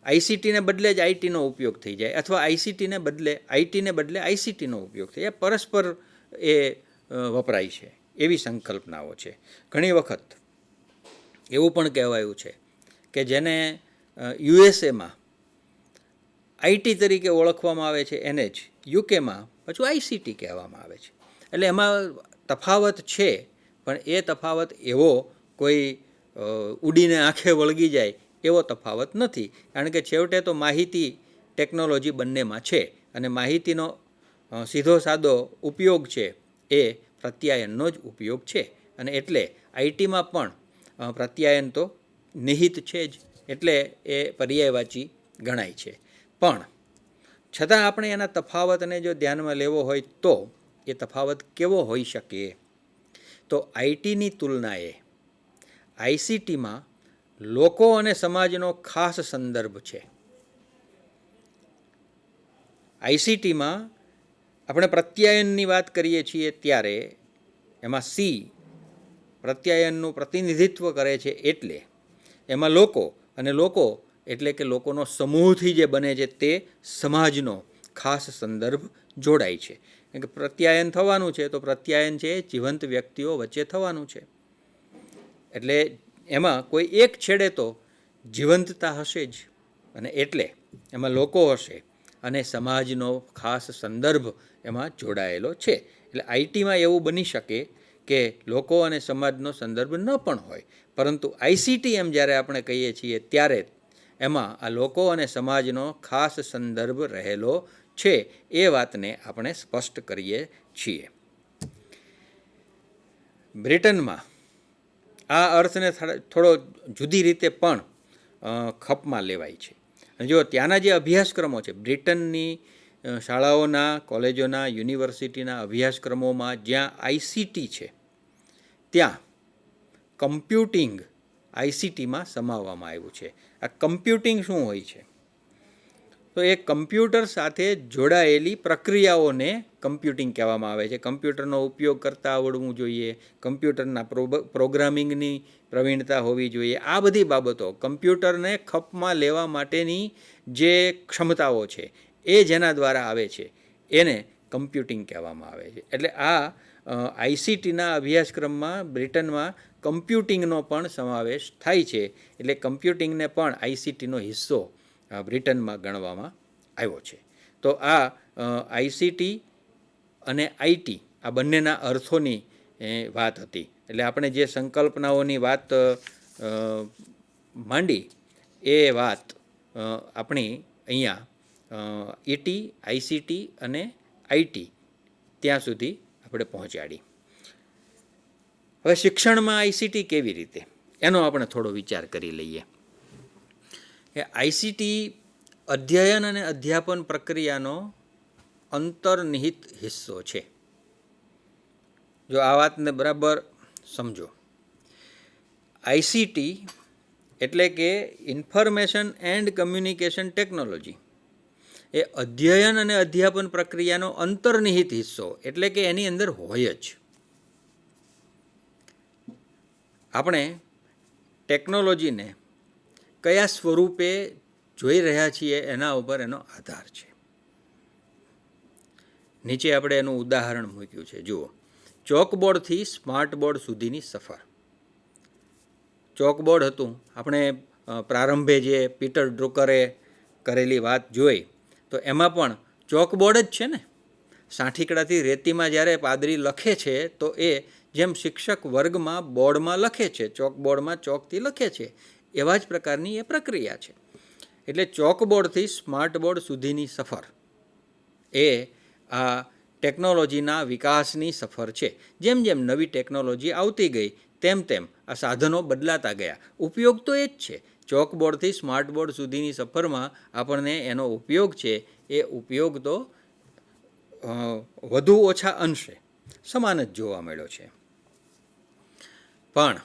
આઈસીટીને બદલે જ આઈટીનો ઉપયોગ થઈ જાય અથવા આઈસીટીને બદલે આઈસીટીનો ઉપયોગ થઈ જાય. પરસ્પર એ વપરાય છે એવી સંકલ્પનાઓ છે. ઘણી વખત એવું પણ કહેવાયું છે કે જેને યુએસએમાં આઈટી તરીકે ઓળખવામાં આવે છે એને જ યુકેમાં પાછું આઈસીટી કહેવામાં આવે છે. એટલે એમાં તફાવત છે, પણ એ તફાવત એવો કોઈ ઉડીને આંખે વળગી જાય એવો તફાવત નથી. કારણ કે છેવટે તો માહિતી ટેકનોલોજી બંનેમાં છે અને માહિતીનો સીધો સાદો ઉપયોગ છે એ પ્રત્યાયનનો જ ઉપયોગ છે. અને એટલે આઈટીમાં પણ પ્રત્યાયન તો નિહિત છે જ, એટલે એ પર્યાયવાચી ગણાય છે. પણ છતાં આપણે એના તફાવતને જો ધ્યાનમાં લેવો હોય તો એ તફાવત કેવો હોઈ શકે? તો આઈટીની તુલનાએ આઈસીટીમાં લોકો અને સમાજનો ખાસ સંદર્ભ છે. આઈસીટીમાં આપણે પ્રત્યાયનની વાત કરીએ છીએ ત્યારે એમાં સી પ્રત્યાયનનું પ્રતિનિધિત્વ કરે છે, એટલે એમાં લોકો અને લોકો એટલે કે લોકોનો સમૂહથી જે બને છે તે સમાજનો ખાસ સંદર્ભ જોડાય છે. કે પ્રત્યાયન થવાનું છે તો પ્રત્યાયન છે જીવંત વ્યક્તિઓ વચ્ચે થવાનું છે. એટલે એમાં કોઈ એક છેડે તો જીવંતતા હશે જ, અને એટલે એમાં લોકો હશે અને સમાજનો ખાસ સંદર્ભ એમાં જોડાયેલો છે. એટલે આઈટીમાં એવું બની શકે કે લોકો અને સમાજનો સંદર્ભ ન પણ હોય, પરંતુ આઈસીટી એમ જ્યારે આપણે કહીએ છીએ ત્યારે એમાં આ લોકો અને સમાજનો ખાસ સંદર્ભ રહેલો છે એ વાતને આપણે સ્પષ્ટ કરીએ છીએ. બ્રિટનમાં આ અર્થને થોડો જુદી રીતે પણ ખપમાં લેવાય છે. જો ત્યાંના જે અભ્યાસક્રમો છે, બ્રિટનની શાળાઓના, કોલેજોના, યુનિવર્સિટીના અભ્યાસક્રમોમાં જ્યાં આઈસીટી છે ત્યાં કમ્પ્યુટિંગ આઈસીટીમાં સમાવવામાં આવ્યું છે. આ કમ્પ્યુટિંગ શું હોય છે? તો એ કમ્પ્યુટર સાથે જોડાયેલી પ્રક્રિયાઓને કમ્પ્યુટિંગ કહેવામાં આવે છે. કમ્પ્યુટરનો ઉપયોગ કરતા આવડવું જોઈએ, કમ્પ્યુટરના પ્રોગ્રામિંગની પ્રવીણતા હોવી જોઈએ. આ બધી બાબતો કમ્પ્યુટરને ખપમાં લેવા માટેની જે ક્ષમતાઓ છે એ જેના દ્વારા આવે છે એને કમ્પ્યુટિંગ કહેવામાં આવે છે. એટલે આ આઈસીટીના અભ્યાસક્રમમાં બ્રિટનમાં કમ્પ્યુટિંગનો પણ સમાવેશ થાય છે. એટલે કમ્પ્યુટિંગને પણ આઈસીટીનો હિસ્સો બ્રિટનમાં ગણવામાં આવ્યો છે. તો આ આઈસીટી અને આઈટી આ બંનેના અર્થોની વાત હતી. એટલે આપણે જે સંકલ્પનાઓની વાત માંડી એ વાત આપણી અહીંયા ઈટી, આઈસીટી અને આઈટી ત્યાં સુધી આપણે પહોંચાડી. હવે શિક્ષણમાં આઈસીટી કેવી રીતે, એનો આપણે થોડો વિચાર કરી લઈએ. કે આઈસીટી અધ્યયન અને અધ્યાપન પ્રક્રિયાનો અંતર્નિહિત હિસ્સો છે. જો આ વાતને બરાબર સમજો, આઈસીટી એટલે કે ઇન્ફોર્મેશન એન્ડ કમ્યુનિકેશન ટેકનોલોજી એ અધ્યયન અને અધ્યાપન પ્રક્રિયાનો અંતર્નિહિત હિસ્સો, એટલે કે એની અંદર હોય જ. આપણે ટેકનોલોજીને કયા સ્વરૂપે જોઈ રહ્યા છીએ એના ઉપર એનો આધાર છે. નીચે આપણે એનું ઉદાહરણ મૂક્યું છે. જુઓ, ચોકબોર્ડથી સ્માર્ટ બોર્ડ સુધીની સફર. ચોકબોર્ડ હતું, આપણે પ્રારંભે જે પીટર ડ્રુકરે કરેલી વાત જોઈ તો એમાં પણ ચોકબોર્ડ જ છે ને. સાંઠીકડાથી રેતીમાં જ્યારે પાદરી લખે છે તો એ જેમ શિક્ષક વર્ગમાં બોર્ડમાં લખે છે, ચોકબોર્ડમાં ચોકથી લખે છે, એવા જ પ્રકારની એ પ્રક્રિયા છે. એટલે ચોકબોર્ડથી સ્માર્ટ બોર્ડ સુધીની સફર એ આ ટેકનોલોજીના વિકાસની સફર છે. જેમ જેમ નવી ટેકનોલોજી આવતી ગઈ તેમ તેમ આ સાધનો બદલાતા ગયા. ઉપયોગ તો એ જ છે. ચોકબોર્ડથી સ્માર્ટ બોર્ડ સુધીની સફરમાં આપણને એનો ઉપયોગ છે એ ઉપયોગ તો વધુ ઓછા અંશે સમાન જ જોવા મળ્યો છે. પણ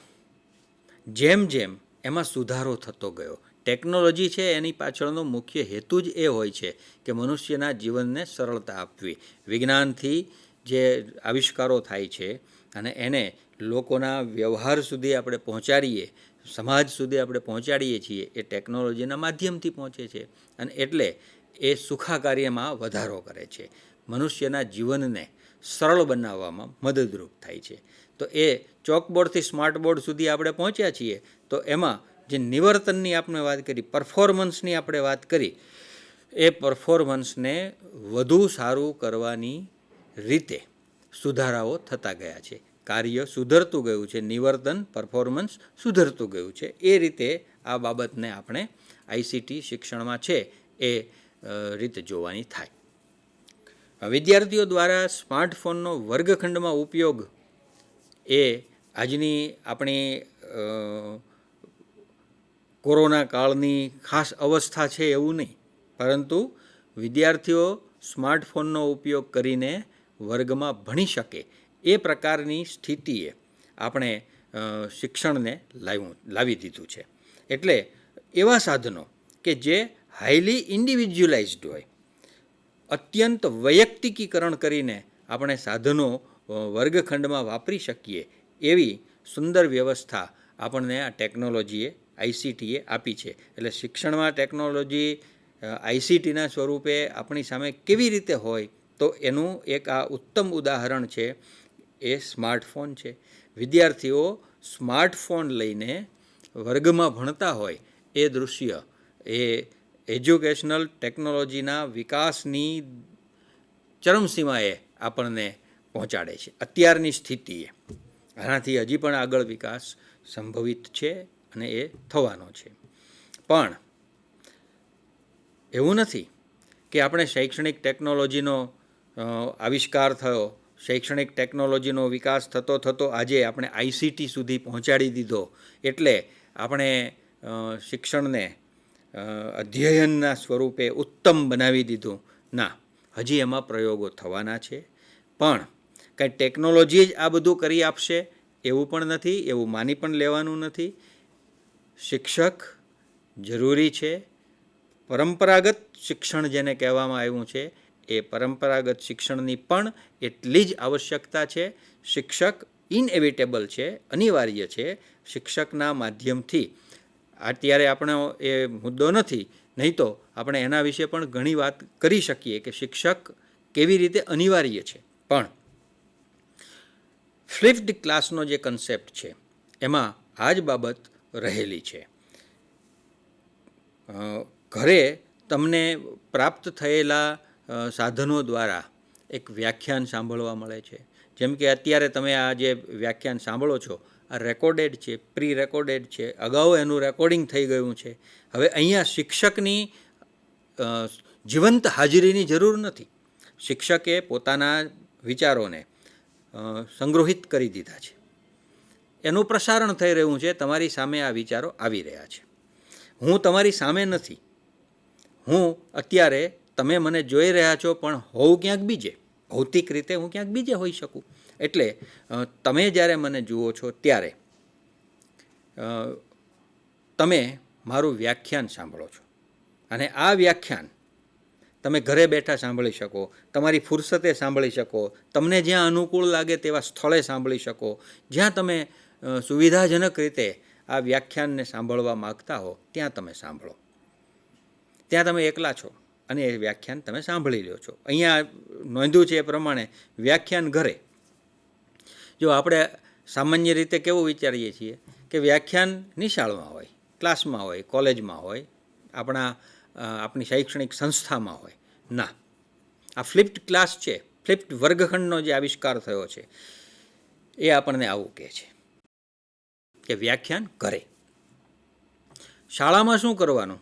જેમ જેમ એમાં સુધારો થતો ગયો, ટેકનોલોજી છે એની પાછળનો મુખ્ય હેતુ જ એ હોય છે કે મનુષ્યના જીવનને સરળતા આપવી. વિજ્ઞાનથી જે આવિષ્કારો થાય છે અને એને લોકોના વ્યવહાર સુધી આપણે પહોંચાડીએ, સમાજ સુધી આપણે પહોંચાડીએ છીએ, એ ટેકનોલોજીના માધ્યમથી પહોંચે છે. અને એટલે એ સુખાકાર્યમાં વધારો કરે છે, મનુષ્યના જીવનને સરળ બનાવવામાં મદદરૂપ થાય છે. તો એ ચોકબોર્ડથી સ્માર્ટ બોર્ડ સુધી આપણે પહોંચ્યા છીએ તો એમાં જે નિવર્તનની આપણે વાત કરી, પરફોર્મન્સની આપણે વાત કરી, એ પરફોર્મન્સને વધુ સારું કરવાની રીતે સુધારાઓ થતા ગયા છે. કાર્ય સુધરતું ગયું છે, નિવર્તન પરફોર્મન્સ સુધરતું ગયું છે. એ રીતે આ બાબતને આપણે આઈસીટી શિક્ષણમાં છે એ રીતે જોવાની થાય. વિદ્યાર્થીઓ દ્વારા સ્માર્ટફોનનો વર્ગખંડમાં ઉપયોગ એ આજની આપણી કોરોના કાળની ખાસ અવસ્થા છે એવું નહીં, પરંતુ વિદ્યાર્થીઓ સ્માર્ટફોનનો ઉપયોગ કરીને વર્ગમાં ભણી શકે એ પ્રકારની સ્થિતિએ આપણે શિક્ષણને લાવી દીધું છે. એટલે એવા સાધનો કે જે હાઈલી ઇન્ડિવિજ્યુઅલાઇઝ્ડ હોય, અત્યંત વૈયક્તિકીકરણ કરીને આપણે સાધનો વર્ગખંડમાં વાપરી શકીએ એવી સુંદર વ્યવસ્થા આપણને આ ટેકનોલોજીએ, આઈસીટીએ આપી છે. એટલે શિક્ષણમાં ટેકનોલોજી આઈસીટીના સ્વરૂપે આપણી સામે કેવી રીતે હોય તો એનું એક આ ઉત્તમ ઉદાહરણ છે એ સ્માર્ટફોન છે. વિદ્યાર્થીઓ સ્માર્ટફોન લઈને વર્ગમાં ભણતા હોય એ દૃશ્ય એ એજ્યુકેશનલ ટેકનોલોજીના વિકાસની ચરમસીમાએ આપણને પહોંચાડે છે અત્યારની સ્થિતિએ. આનાથી હજી પણ આગળ વિકાસ સંભવિત છે અને એ થવાનો છે. પણ એવું નથી કે આપણે શૈક્ષણિક ટેકનોલોજીનો આવિષ્કાર થયો, શૈક્ષણિક ટેકનોલોજીનો વિકાસ થતો થતો આજે આપણે આઈસીટી સુધી પહોંચાડી દીધો એટલે આપણે શિક્ષણને અધ્યયનના સ્વરૂપે ઉત્તમ બનાવી દીધું. ના, હજી એમાં પ્રયોગો થવાના છે. પણ કંઈ ટેકનોલોજી જ આ બધું કરી આપશે એવું પણ નથી, એવું માની પણ લેવાનું નથી. શિક્ષક જરૂરી છે. પરંપરાગત શિક્ષણ જેને કહેવામાં આવ્યું છે એ પરંપરાગત શિક્ષણની પણ એટલી જ આવશ્યકતા છે. શિક્ષક ઇનએવિટેબલ છે, અનિવાર્ય છે. શિક્ષકના માધ્યમથી અત્યારે આપણો એ મુદ્દો નથી, નહીં તો આપણે એના વિશે પણ ઘણી વાત કરી શકીએ કે શિક્ષક કેવી રીતે અનિવાર્ય છે. પણ ફ્લિપ્ડ ક્લાસનો જે કન્સેપ્ટ છે એમાં આ જ બાબત રહેલી છે. ઘરે તમને પ્રાપ્ત થયેલા સાધનો દ્વારા એક વ્યાખ્યાન સાંભળવા મળે છે. જેમ કે અત્યારે તમે આ જે વ્યાખ્યાન સાંભળો છો આ રેકોર્ડેડ છે, પ્રી રેકોર્ડેડ છે, અગાઉ એનું રેકોર્ડિંગ થઈ ગયું છે. હવે અહીંયા શિક્ષકની જીવંત હાજરીની જરૂર નથી. શિક્ષકે પોતાના વિચારોને સંગ્રહિત કરી દીધા છે, એનું પ્રસારણ થઈ રહ્યું છે. તમારી સામે આ વિચારો આવી રહ્યા છે. હું તમારી સામે નથી, હું અત્યારે તમે મને જોઈ રહ્યા છો પણ હોઉં ક્યાંક બીજે, ભૌતિક રીતે હું ક્યાંક બીજે હોઈ શકું. એટલે તમે જ્યારે મને જુઓ છો ત્યારે તમે મારું વ્યાખ્યાન સાંભળો છો અને આ વ્યાખ્યાન તમે ઘરે બેઠા સાંભળી શકો, તમારી ફુરસતે સાંભળી શકો, તમને જ્યાં અનુકૂળ લાગે તેવા સ્થળે સાંભળી શકો. જ્યાં તમે સુવિધાજનક રીતે આ વ્યાખ્યાનને સાંભળવા માગતા હો ત્યાં તમે સાંભળો. ત્યાં તમે એકલા છો અને એ વ્યાખ્યાન તમે સાંભળી લ્યો છો. અહીંયા નોંધ્યું છે એ પ્રમાણે વ્યાખ્યાન ઘરે. જો આપણે સામાન્ય રીતે કેવું વિચારીએ છીએ કે વ્યાખ્યાન નિશાળમાં હોય, ક્લાસમાં હોય, કોલેજમાં હોય, આપણી શૈક્ષણિક સંસ્થામાં હોય. ના, આ ફ્લિપ્ડ ક્લાસ છે ફ્લિપ્ડ વર્ગખંડનો જે આવિષ્કાર થયો છે એ આપણને આવું કહે છે કે વ્યાખ્યાન કરે. શાળામાં શું કરવાનું?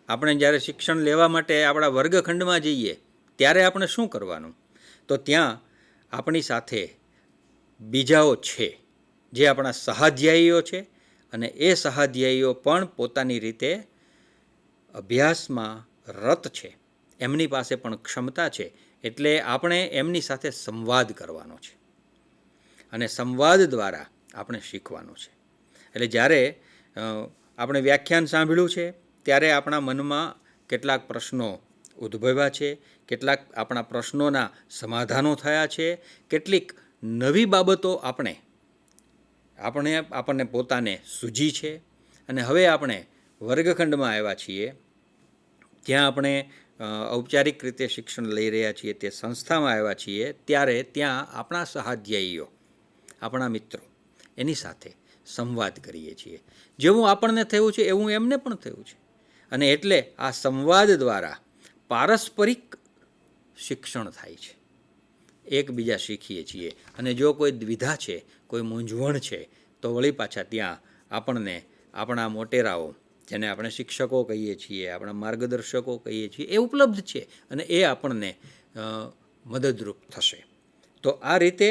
આપણે જ્યારે શિક્ષણ લેવા માટે આપણા વર્ગખંડમાં જઈએ ત્યારે આપણે શું કરવાનું? તો ત્યાં આપણી સાથે બીજાઓ છે જે આપણા સહાધ્યાયીઓ છે, અને એ સહાધ્યાયીઓ પણ પોતાની રીતે અભ્યાસમાં રત છે, એમની પાસે પણ ક્ષમતા છે, એટલે આપણે એમની સાથે સંવાદ કરવાનો છે અને સંવાદ દ્વારા આપણે શીખવાનું છે. એટલે જ્યારે આપણે વ્યાખ્યાન સાંભળ્યું છે ત્યારે આપણા મનમાં કેટલાક પ્રશ્નો ઉદ્ભવ્યા છે, કેટલાક આપણા પ્રશ્નોના સમાધાનો થયા છે, કેટલીક નવી બાબતો આપણને પોતાને સૂજી છે, અને હવે આપણે વર્ગખંડમાં આવ્યા છીએ, જ્યાં આપણે ઔપચારિક રીતે શિક્ષણ લઈ રહ્યા છીએ, તે સંસ્થામાં આવ્યા છીએ, ત્યારે ત્યાં આપણા સહાધ્યાયીઓ, આપણા મિત્રો, એની સાથે સંવાદ કરીએ છીએ. જેવું આપણને થયું છે એવું એમને પણ થયું છે, અને એટલે આ સંવાદ દ્વારા પારસ્પરિક શિક્ષણ થાય છે, એકબીજા શીખીએ છીએ. અને જો કોઈ દ્વિધા છે, કોઈ મૂંઝવણ છે, તો વળી પાછા ત્યાં આપણને આપણા મોટેરાઓ, જેને આપણે શિક્ષકો કહીએ છીએ, આપણા માર્ગદર્શકો કહીએ છીએ, એ ઉપલબ્ધ છે, અને એ આપણને મદદરૂપ થશે. તો આ રીતે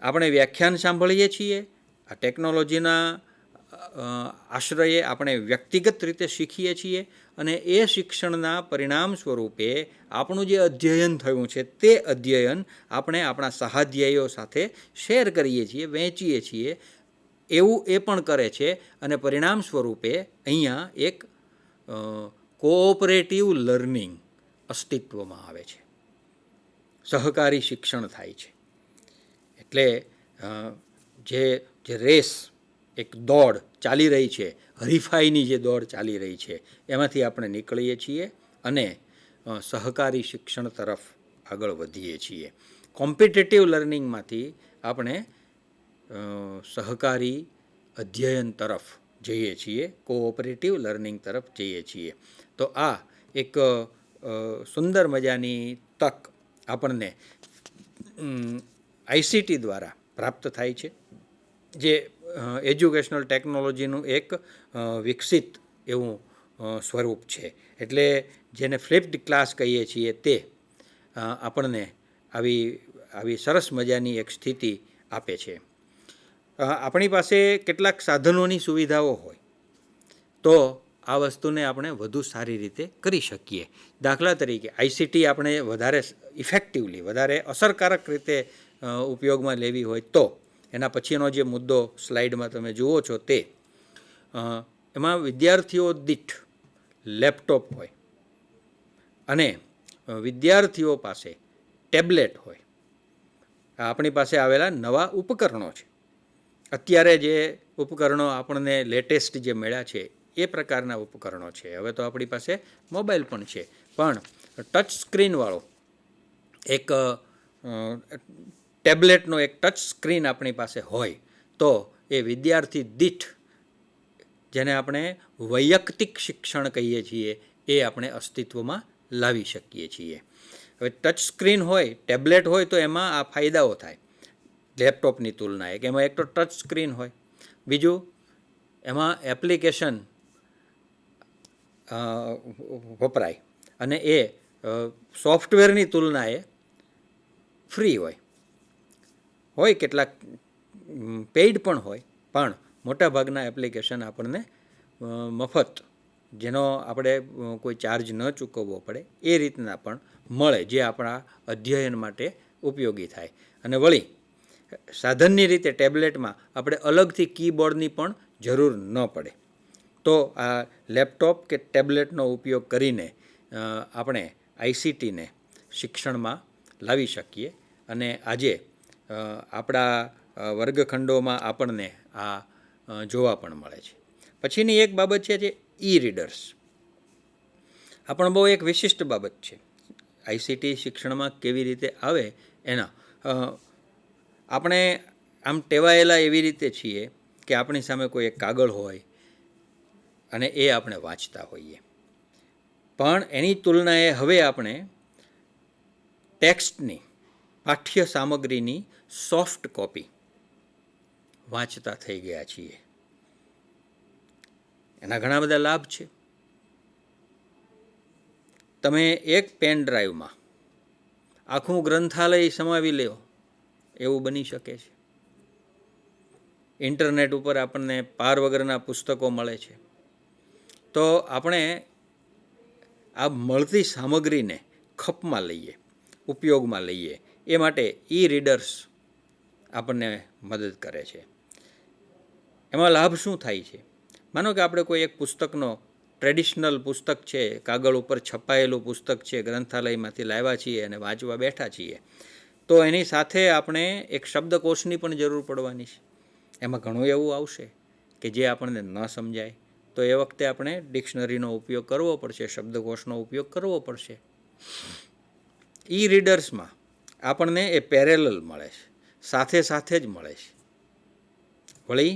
આપણે વ્યાખ્યાન સાંભળીએ છીએ. આ ટેકનોલોજીના આશ્રયે આપણે વ્યક્તિગત રીતે શીખીએ છીએ, અને એ શિક્ષણના પરિણામ સ્વરૂપે આપણું જે અધ્યયન થયું છે તે અધ્યયન આપણે આપણા સહાધ્યાયીઓ સાથે શેર કરીએ છીએ, વહેંચીએ છીએ. એવું એ પણ કરે છે, અને પરિણામ સ્વરૂપે અહીંયા એક કોઓપરેટિવ લર્નિંગ અસ્તિત્વમાં આવે છે, સહકારી શિક્ષણ થાય છે. એટલે જે રેસ, એક દોડ ચાલી રહી છે, હરીફાઈની જે દોડ ચાલી રહી છે, એમાંથી આપણે નીકળીએ છીએ અને સહકારી શિક્ષણ તરફ આગળ વધીએ છીએ. કોમ્પિટિટિવ લર્નિંગમાંથી આપણે સહકારી અધ્યયન તરફ જઈએ છીએ, કોઓપરેટિવ લર્નિંગ તરફ જઈએ છીએ. તો આ એક સુંદર મજાની તક આપણને આઈસીટી દ્વારા પ્રાપ્ત થાય છે, જે એજ્યુકેશનલ ટેકનોલોજીનું એક વિકસિત એવું સ્વરૂપ છે. એટલે જેને ફ્લિપ્ડ ક્લાસ કહીએ છીએ તે આપણને આવી સરસ મજાની એક સ્થિતિ આપે છે. આપણી પાસે કેટલાક સાધનોની સુવિધાઓ હોય તો આ વસ્તુને આપણે વધુ સારી રીતે કરી શકીએ. દાખલા તરીકે આઈસીટી આપણે વધારે ઇફેક્ટિવલી, વધારે અસરકારક રીતે ઉપયોગમાં લેવી હોય તો એના પછીનો જે મુદ્દો સ્લાઇડમાં તમે જુઓ છો તે એમાં વિદ્યાર્થીઓ દીઠ લેપટોપ હોય અને વિદ્યાર્થીઓ પાસે ટેબ્લેટ હોય. આપણી પાસે આવેલા નવા ઉપકરણો છે. અત્યારે જે ઉપકરણો આપણને લેટેસ્ટ જે મળ્યા છે એ પ્રકારના ઉપકરણો છે. હવે તો આપણી પાસે મોબાઈલ પણ છે, પણ ટચ સ્ક્રીનવાળો એક ટેબ્લેટનો એક ટચ સ્ક્રીન આપણી પાસે હોય તો એ વિદ્યાર્થી દીઠ, જેને આપણે વૈયક્તિક શિક્ષણ કહીએ છીએ, એ આપણે અસ્તિત્વમાં લાવી શકીએ છીએ. હવે ટચ સ્ક્રીન હોય, ટેબ્લેટ હોય તો એમાં આ ફાયદાઓ થાય લેપટોપની તુલનાએ, કે એમાં એક તો ટચ સ્ક્રીન હોય, બીજું એમાં એપ્લિકેશન વપરાય, અને એ સોફ્ટવેરની તુલનાએ ફ્રી હોય કેટલાક પેઇડ પણ હોય, પણ મોટાભાગના એપ્લિકેશન આપણને મફત, જેનો આપણે કોઈ ચાર્જ ન ચૂકવવો પડે એ રીતના પણ મળે, જે આપણા અધ્યયન માટે ઉપયોગી થાય. અને વળી સાધનની રીતે ટેબ્લેટમાં આપણે અલગથી કીબોર્ડની પણ જરૂર ન પડે. તો આ લેપટોપ કે ટેબ્લેટનો ઉપયોગ કરીને આપણે આઈસીટીને શિક્ષણમાં લાવી શકીએ, અને આજે આપણા વર્ગખંડોમાં આપણને આ જોવા પણ મળે છે. પછીની એક બાબત છે જે ઈ રીડર્સ. આ પણ બહુ એક વિશિષ્ટ બાબત છે. આઈસીટી શિક્ષણમાં કેવી રીતે આવે એના આપણે આમ ટેવાયેલા એવી રીતે છીએ કે આપણી સામે કોઈ એક કાગળ હોય અને એ આપણે વાંચતા હોઈએ, પણ એની તુલનાએ હવે આપણે ટેક્સ્ટની પાઠ્ય સામગ્રીની સોફ્ટ કોપી વાંચતા થઈ ગયા છીએ. એના ઘણા બધા લાભ છે. તમે એક પેન ડ્રાઈવમાં આખું ગ્રંથાલય સમાવી લો એવું બની શકે છે. ઇન્ટરનેટ ઉપર આપણને પાર વગરના પુસ્તકો મળે છે. તો આપણે આ મળતી સામગ્રીને ખપમાં લઈએ, ઉપયોગમાં લઈએ, એ માટે ઈ રીડર્સ આપણને મદદ કરે છે. એમાં લાભ શું થાય છે? માનો કે આપણે કોઈ એક પુસ્તકનો ટ્રેડિશનલ પુસ્તક છે, કાગળ ઉપર છપાયેલું પુસ્તક છે, ગ્રંથાલયમાંથી લાવ્યા છીએ અને વાંચવા બેઠા છીએ, તો એની સાથે આપણે એક શબ્દકોશની પણ જરૂર પડવાની છે. એમાં ઘણું એવું આવશે કે જે આપણને ન સમજાય, તો એ વખતે આપણે ડિક્શનરીનો ઉપયોગ કરવો પડશે, શબ્દકોશનો ઉપયોગ કરવો પડશે. ઈ રીડર્સમાં આપણને એ પેરેલલ મળે છે, સાથે સાથે જ મળે છે. વળી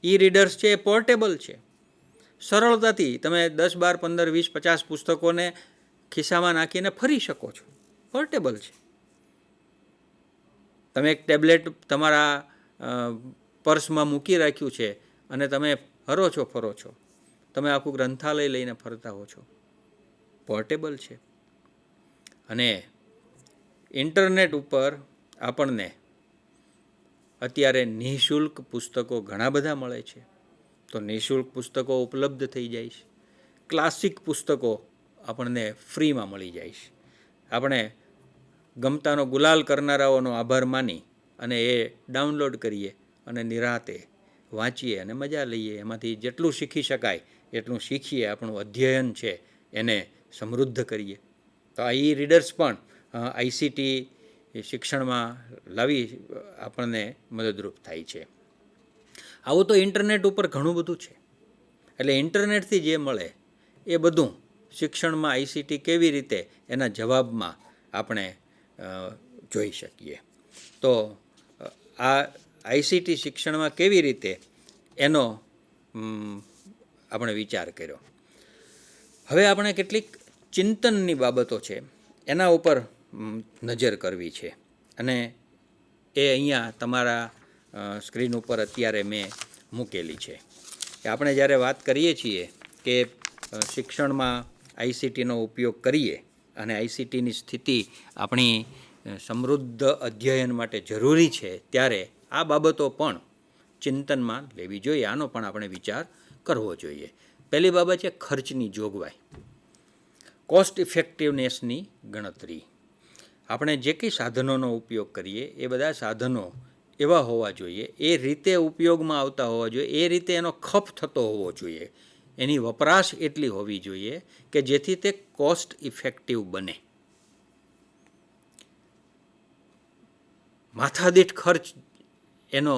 ઈ રીડર્સ છે એ પોર્ટેબલ છે. સરળતાથી તમે 10, 12, 15, 20, 50 પુસ્તકોને ખિસ્સામાં નાખીને ફરી શકો છો. પોર્ટેબલ છે. તમે એક ટેબ્લેટ તમારા પર્સમાં મૂકી રાખ્યું છે અને તમે ફરો છો. તમે આખું ગ્રંથાલય લઈને ફરતા હો છો. પોર્ટેબલ છે. અને ઇન્ટરનેટ ઉપર આપણને અત્યારે નિઃશુલ્ક પુસ્તકો ઘણા બધા મળે છે. તો નિઃશુલ્ક પુસ્તકો ઉપલબ્ધ થઈ જાય છે. ક્લાસિક પુસ્તકો આપણને ફ્રીમાં મળી જાય છે. આપણે ગમતાનો ગુલાલ કરનારાઓનો આભાર માની અને એ ડાઉનલોડ કરીએ અને નિરાતે વાંચીએ અને મજા લઈએ. એમાંથી જેટલું શીખી શકાય એટલું શીખીએ. આપણું અધ્યયન છે એને સમૃદ્ધ કરીએ. તો આ ઈ રીડર્સ પણ આઈસીટી શિક્ષણમાં લાવી આપણને મદદરૂપ થાય છે. આવું તો ઇન્ટરનેટ ઉપર ઘણું બધું છે. એટલે ઇન્ટરનેટથી જે મળે એ બધું શિક્ષણમાં આઈસીટી કેવી રીતે એના જવાબમાં આપણે જોઈ શકીએ. તો આ આઈસીટી શિક્ષણમાં કેવી રીતે એનો આપણે વિચાર કર્યો. હવે આપણે કેટલીક ચિંતનની બાબતો છે એના ઉપર નજર કરવી છે. અને એ અહીંયા તમારા સ્ક્રીન ઉપર અત્યારે મેં મૂકેલી છે. કે આપણે જ્યારે વાત કરીએ છીએ કે શિક્ષણમાં આઈસીટીનો ઉપયોગ કરીએ અને આઈસીટીની સ્થિતિ આપણી સમૃદ્ધ અધ્યયન માટે જરૂરી છે, ત્યારે આ બાબતો પણ ચિંતનમાં લેવી જોઈએ. આનો પણ આપણે વિચાર કરવો જોઈએ. પહેલી બાબત છે ખર્ચની જોગવાઈ, કોસ્ટ ઇફેક્ટિવનેસની ગણતરી. આપણે જે કંઈ સાધનોનો ઉપયોગ કરીએ એ બધા સાધનો એવા હોવા જોઈએ, એ રીતે ઉપયોગમાં આવતા હોવા જોઈએ, એ રીતે એનો ખપ થતો હોવો જોઈએ, એની વપરાશ એટલી હોવી જોઈએ કે જેથી તે કોસ્ટ ઇફેક્ટિવ બને. માથાદીઠ ખર્ચ એનો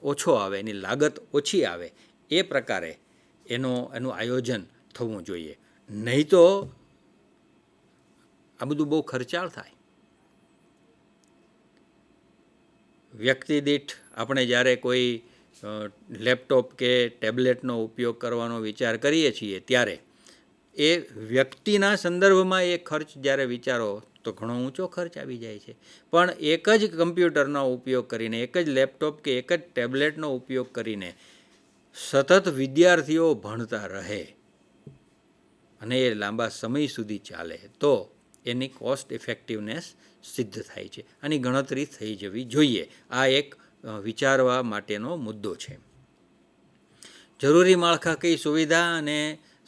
ઓછો આવે, એની લાગત ઓછી આવે, એ પ્રકારે એનું આયોજન થવું જોઈએ. નહીં તો આ બધું બહુ ખર્ચાળ થાય. વ્યક્તિ દીઠ આપણે જ્યારે કોઈ લેપટોપ કે ટેબ્લેટનો ઉપયોગ કરવાનો વિચાર કરીએ છીએ ત્યારે એ વ્યક્તિના સંદર્ભમાં એ ખર્ચ જ્યારે વિચારો તો ઘણો ઊંચો ખર્ચ આવી જાય છે. પણ એક જ કમ્પ્યુટરનો ઉપયોગ કરીને, એક જ લેપટોપ કે એક જ ટેબ્લેટનો ઉપયોગ કરીને સતત વિદ્યાર્થીઓ ભણતા રહે અને એ લાંબા સમય સુધી ચાલે તો એની કોસ્ટ ઇફેક્ટિવનેસ સિદ્ધ થાય છે. આની ગણતરી થઈ જવી જોઈએ. આ એક વિચારવા માટેનો મુદ્દો છે. જરૂરી માળખાકીય સુવિધા અને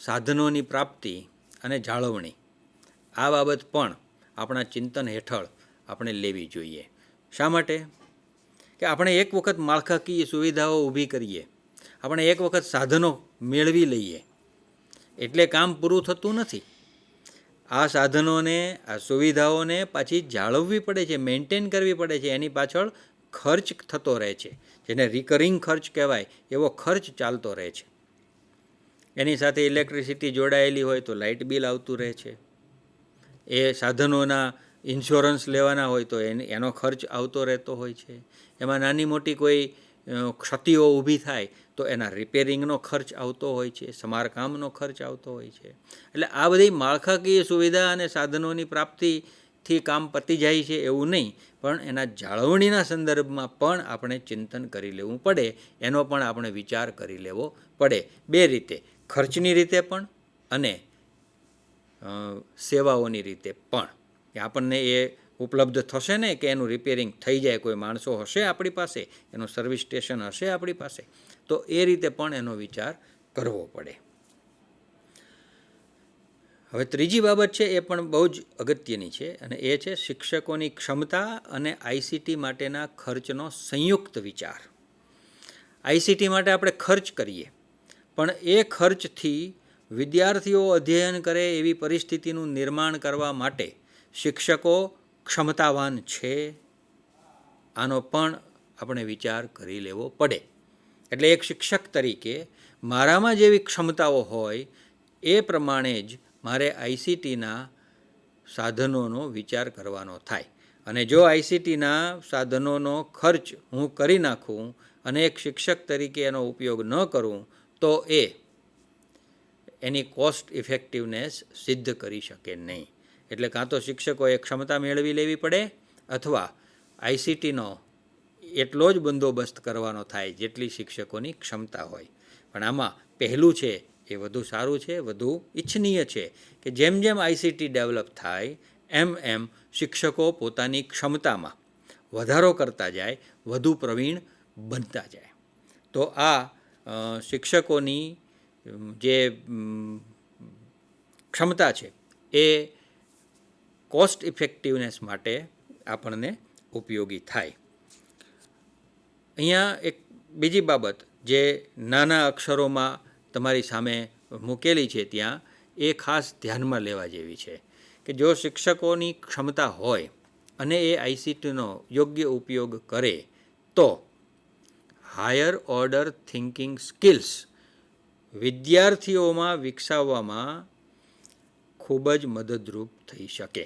સાધનોની પ્રાપ્તિ અને જાળવણી, આ બાબત પણ આપણા ચિંતન હેઠળ આપણે લેવી જોઈએ. શા માટે? કે આપણે એક વખત માળખાકીય સુવિધાઓ ઊભી કરીએ, આપણે એક વખત સાધનો મેળવી લઈએ એટલે કામ પૂરું થતું નથી. આ સાધનોને, આ સુવિધાઓને પાછી જાળવવી પડે છે, મેન્ટેન કરવી પડે છે. એની પાછળ ખર્ચ થતો રહે છે, જેને રિકરિંગ ખર્ચ કહેવાય એવો ખર્ચ ચાલતો રહે છે. એની સાથે ઇલેક્ટ્રિસિટી જોડાયેલી હોય તો લાઇટ બિલ આવતું રહે છે. એ સાધનોના ઇન્સ્યોરન્સ લેવાના હોય તો એનો ખર્ચ આવતો રહેતો હોય છે. એમાં નાની મોટી કોઈ ક્ષતિઓ ઊભી થાય તો એના રિપેરિંગનો ખર્ચ આવતો હોય છે, સમારકામનો ખર્ચ આવતો હોય છે. એટલે આ બધી માળખાકીય સુવિધા અને સાધનોની પ્રાપ્તિ થી કામ પતી જાય છે એવું નહીં, પણ એના જાળવણીના સંદર્ભમાં પણ આપણે ચિંતન કરી લેવું પડે, એનો પણ આપણે વિચાર કરી લેવો પડે. બે રીતે, ખર્ચની રીતે પણ અને સેવાઓની રીતે પણ, કે આપણને એ ઉપલબ્ધ થશે ને કે એનું રિપેરિંગ થઈ જાય, કોઈ માણસો હશે આપણી પાસે, એનું સર્વિસ સ્ટેશન હશે આપણી પાસે, તો એ રીતે પણ એનો વિચાર કરવો પડે. હવે ત્રીજી બાબત છે એ પણ બહુ જ અગત્યની છે, અને એ છે શિક્ષકોની ક્ષમતા અને આઈસીટી માટેના ખર્ચનો સંયુક્ત વિચાર. આઈસીટી માટે આપણે ખર્ચ કરીએ, પણ એ ખર્ચથી વિદ્યાર્થીઓ અધ્યયન કરે એવી પરિસ્થિતિનું નિર્માણ કરવા માટે શિક્ષકો ક્ષમતાવાન છે, આનો પણ આપણે વિચાર કરી લેવો પડે. એટલે એક શિક્ષક તરીકે મારામાં જેવી ક્ષમતાઓ હોય એ પ્રમાણે જ મારે આઈસીટીના સાધનોનો વિચાર કરવાનો થાય. અને જો આઈસીટીના સાધનોનો ખર્ચ હું કરી નાખું અને એક શિક્ષક તરીકે એનો ઉપયોગ ન કરું, તો એની કોસ્ટ ઇફેક્ટિવનેસ સિદ્ધ કરી શકે નહીં. એટલે કાં તો શિક્ષકોએ ક્ષમતા મેળવી લેવી પડે, અથવા આઈસીટીનો એટલો જ બંદોબસ્ત કરવાનો થાય જેટલી શિક્ષકોની ક્ષમતા હોય. પણ આમાં પહેલું છે એ વધુ સારું છે, વધુ ઈચ્છનીય છે કે જેમ જેમ આઈસીટી ડેવલપ થાય એમ એમ શિક્ષકો પોતાની ક્ષમતામાં વધારો કરતા જાય, વધુ પ્રવીણ બનતા જાય. તો આ શિક્ષકોની જે ક્ષમતા છે એ કોસ્ટ ઇફેક્ટિવનેસ માટે આપણને ઉપયોગી થાય. અહીંયા એક બીજી બાબત જે નાના અક્ષરોમાં તમારી સામે મૂકેલી છે ત્યાં, એ ખાસ ધ્યાનમાં લેવા જેવી છે કે જો શિક્ષકોની ક્ષમતા હોય અને એ આઈસીટીનો યોગ્ય ઉપયોગ કરે તો હાયર ઓર્ડર થિંકિંગ સ્કિલ્સ વિદ્યાર્થીઓમાં વિકસાવવામાં ખૂબ જ મદદરૂપ થઈ શકે.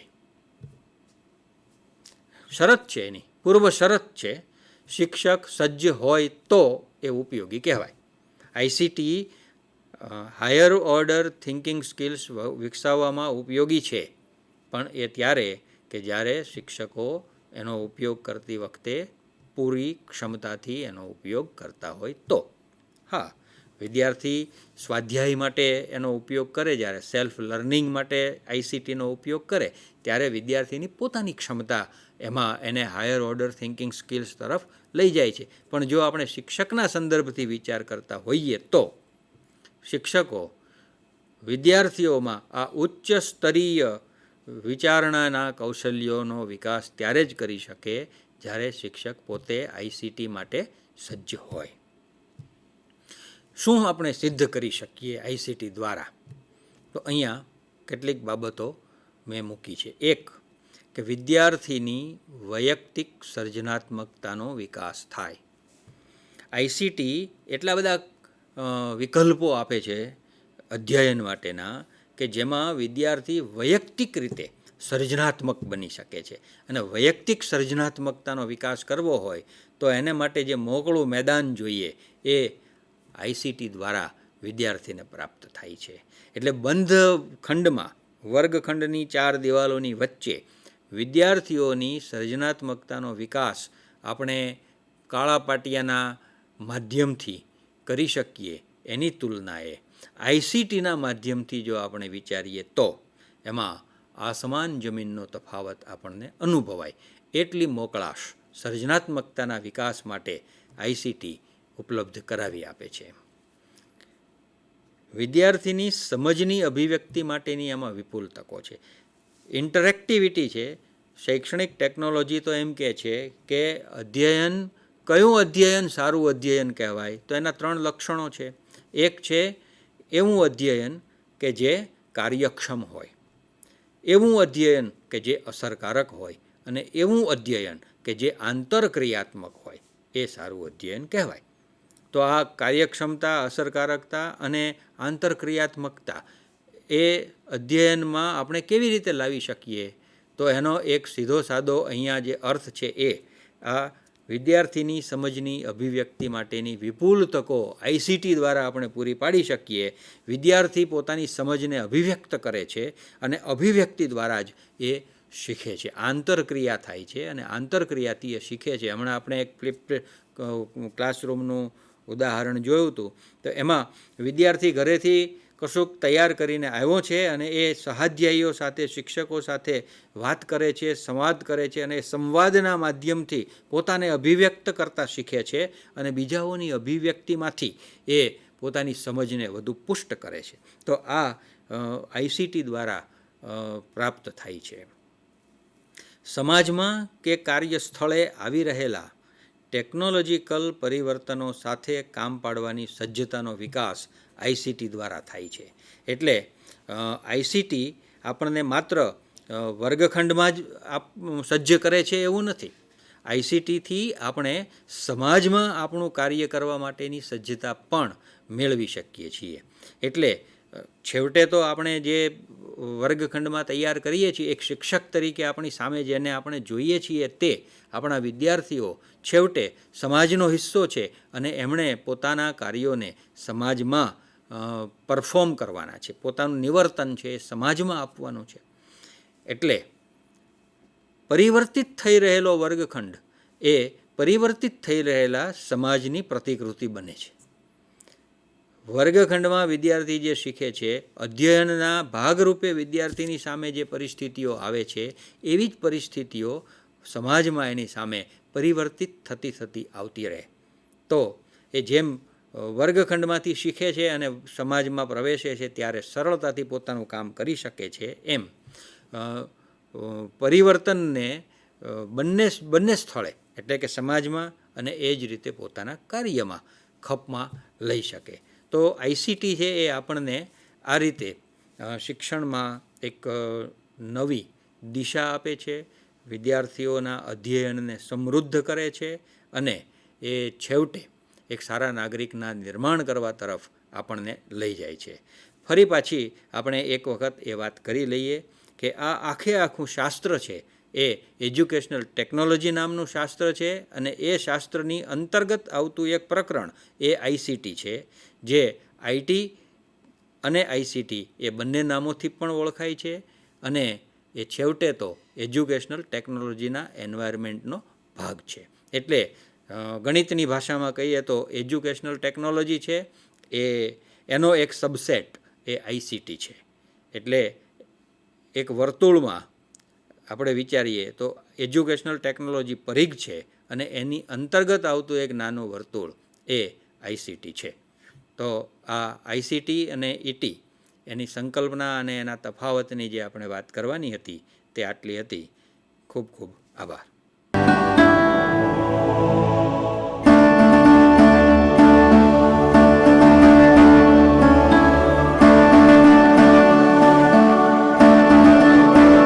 શરત છે એની, પૂર્વ શરત છે, શિક્ષક સજ્જ હોય તો એ ઉપયોગી કહેવાય. ICT higher order thinking skills વિકસાવવામાં ઉપયોગી છે, પણ એ ત્યારે કે જ્યારે શિક્ષકો એનો ઉપયોગ કરતી વખતે પૂરી ક્ષમતાથી એનો ઉપયોગ કરતા હોય તો. હા, વિદ્યાર્થી સ્વાધ્યાય માટે એનો ઉપયોગ કરે, જ્યારે સેલ્ફ લર્નિંગ માટે આઈસીટીનો ઉપયોગ કરે, ત્યારે વિદ્યાર્થીની પોતાની ક્ષમતા એમાં એને હાયર ઓર્ડર થિંકિંગ સ્કિલ્સ તરફ લઈ જાય છે. પણ જો આપણે શિક્ષકના સંદર્ભથી વિચાર કરતા હોઈએ તો શિક્ષકો વિદ્યાર્થીઓમાં આ ઉચ્ચ સ્તરીય વિચારણાના કૌશલ્યોનો વિકાસ ત્યારે જ કરી શકે જ્યારે શિક્ષક પોતે આઈસીટી માટે સજ્જ હોય. શું આપણે સિદ્ધ કરી શકીએ આઈસીટી દ્વારા? તો અહીંયા કેટલીક બાબતો મેં મૂકી છે. એક, કે વિદ્યાર્થીની વૈયક્તિક સર્જનાત્મકતાનો વિકાસ થાય. આઈસીટી એટલા બધા વિકલ્પો આપે છે અધ્યયન માટેના કે જેમાં વિદ્યાર્થી વૈયક્તિક રીતે સર્જનાત્મક બની શકે છે. અને વૈયક્તિક સર્જનાત્મકતાનો વિકાસ કરવો હોય તો એને માટે જે મોકળું મેદાન જોઈએ એ આઈસીટી દ્વારા વિદ્યાર્થીને પ્રાપ્ત થાય છે. એટલે બંધ ખંડમાં, વર્ગખંડની 4 દિવાલોની વચ્ચે વિદ્યાર્થીઓની સર્જનાત્મકતાનો વિકાસ આપણે કાળા પાટિયાના માધ્યમથી કરી શકીએ એની તુલનાએ આઈસીટીના માધ્યમથી જો આપણે વિચારીએ તો એમાં આસમાન જમીનનો તફાવત આપણને અનુભવાય. એટલી મોકળાશ સર્જનાત્મકતાના વિકાસ માટે આઈસીટી ઉપલબ્ધ કરાવી આપે છે. વિદ્યાર્થીની સમજની અભિવ્યક્તિ માટેની એમાં વિપુલ તકો છે. ઇન્ટરેક્ટિવિટી છે. શૈક્ષણિક ટેકનોલોજી તો એમ કહે છે કે અધ્યયન, કયું અધ્યયન સારું અધ્યયન કહેવાય? તો એના 3 લક્ષણો છે. એક છે એવું અધ્યયન કે જે કાર્યક્ષમ હોય, એવું અધ્યયન કે જે અસરકારક હોય, અને એવું અધ્યયન કે જે આંતરક્રિયાત્મક હોય, એ સારું અધ્યયન કહેવાય. તો આ કાર્યક્ષમતા, અસરકારકતા અને આંતરક્રિયાત્મકતા એ અધ્યયનમાં આપણે કેવી રીતે લાવી શકીએ? તો એનો એક સીધો સાદો અહીંયા જે અર્થ છે એ આ વિદ્યાર્થીની સમજની અભિવ્યક્તિ માટેની વિપુલ તકો આઈસીટી દ્વારા આપણે પૂરી પાડી શકીએ. વિદ્યાર્થી પોતાની સમજને અભિવ્યક્ત કરે છે અને અભિવ્યક્તિ દ્વારા જ એ શીખે છે, આંતરક્રિયા થાય છે અને આંતરક્રિયાથી એ શીખે છે. હમણાં આપણે એક ક્લાસરૂમનું ઉદાહરણ જોયું હતું, તો એમાં વિદ્યાર્થી ઘરેથી કશુંક તૈયાર કરીને આવ્યો છે અને એ સહાધ્યાયીઓ સાથે, શિક્ષકો સાથે વાત કરે છે, સંવાદ કરે છે અને સંવાદના માધ્યમથી પોતાને અભિવ્યક્ત કરતા શીખે છે અને બીજાઓની અભિવ્યક્તિમાંથી એ પોતાની સમજને વધુ પુષ્ટ કરે છે. તો આ આઈસીટી દ્વારા પ્રાપ્ત થાય છે. સમાજમાં કે કાર્યસ્થળે આવી રહેલા ટેકનોલોજીકલ પરિવર્તનો સાથે કામ પાડવાની સજ્જતાનો વિકાસ આઈસીટી દ્વારા થાય છે. એટલે આઈસીટી આપણને માત્ર વર્ગખંડમાં જ સજ્જ કરે છે એવું નથી. આઈસીટીથી આપણે સમાજમાં આપણું કાર્ય કરવા માટેની સજ્જતા પણ મેળવી શકીએ છીએ. એટલે છેવટે તો આપણે જે વર્ગખંડમાં તૈયાર કરીએ છીએ, એક શિક્ષક તરીકે આપણી સામે જેને આપણે જોઈએ છીએ તે આપણા વિદ્યાર્થીઓ છેવટે સમાજનો હિસ્સો છે અને એમણે પોતાના કાર્યોને સમાજમાં પરફોર્મ કરવાના છે, પોતાનું નિવર્તન છે એ સમાજમાં આપવાનું છે. એટલે પરિવર્તિત થઈ રહેલો વર્ગખંડ એ પરિવર્તિત થઈ રહેલા સમાજની પ્રતિકૃતિ બને છે. વર્ગખંડમાં વિદ્યાર્થી જે શીખે છે, અધ્યયનના ભાગરૂપે વિદ્યાર્થીની સામે જે પરિસ્થિતિઓ આવે છે, એવી જ પરિસ્થિતિઓ સમાજમાં એની સામે પરિવર્તિત થતી આવતી રહે. તો એ જેમ વર્ગખંડમાંથી શીખે છે અને સમાજમાં પ્રવેશે છે ત્યારે સરળતાથી પોતાનું કામ કરી શકે છે, એમ પરિવર્તનને બંને સ્થળે એટલે કે સમાજમાં અને એ જ રીતે પોતાના કાર્યમાં ખપમાં લઈ શકે. તો આઈસીટી છે એ આપણને આ રીતે શિક્ષણમાં એક નવી દિશા આપે છે, વિદ્યાર્થીઓના અધ્યયનને સમૃદ્ધ કરે છે અને એ છેવટે એક સારા નાગરિકના નિર્માણ કરવા તરફ આપણને લઈ જાય છે. ફરી પાછી આપણે એક વખત એ વાત કરી લઈએ કે આ આખું શાસ્ત્ર છે એ એજ્યુકેશનલ ટેકનોલોજી નામનું શાસ્ત્ર છે અને એ શાસ્ત્રની અંતર્ગત આવતું એક પ્રકરણ એ આઈસીટી છે, જે આઈટી અને આઈસીટી એ બંને નામોથી પણ ઓળખાય છે અને એ છેવટે તો એજ્યુકેશનલ ટેકનોલોજીના એન્વાયરમેન્ટનો ભાગ છે. એટલે ગણિતની ભાષામાં કહીએ તો એજ્યુકેશનલ ટેકનોલોજી છે એનો એક સબસેટ એ આઈસીટી છે. એટલે એક વર્તુળમાં આપણે વિચારીએ તો એજ્યુકેશનલ ટેકનોલોજી પરિઘ છે અને એની અંતર્ગત આવતું એક નાનું વર્તુળ એ આઈસીટી છે. તો આ આઈસીટી અને ઈટી એની સંકલ્પના અને એના તફાવતની જે આપણે વાત કરવાની હતી તે આટલી હતી. ખૂબ ખૂબ આભાર.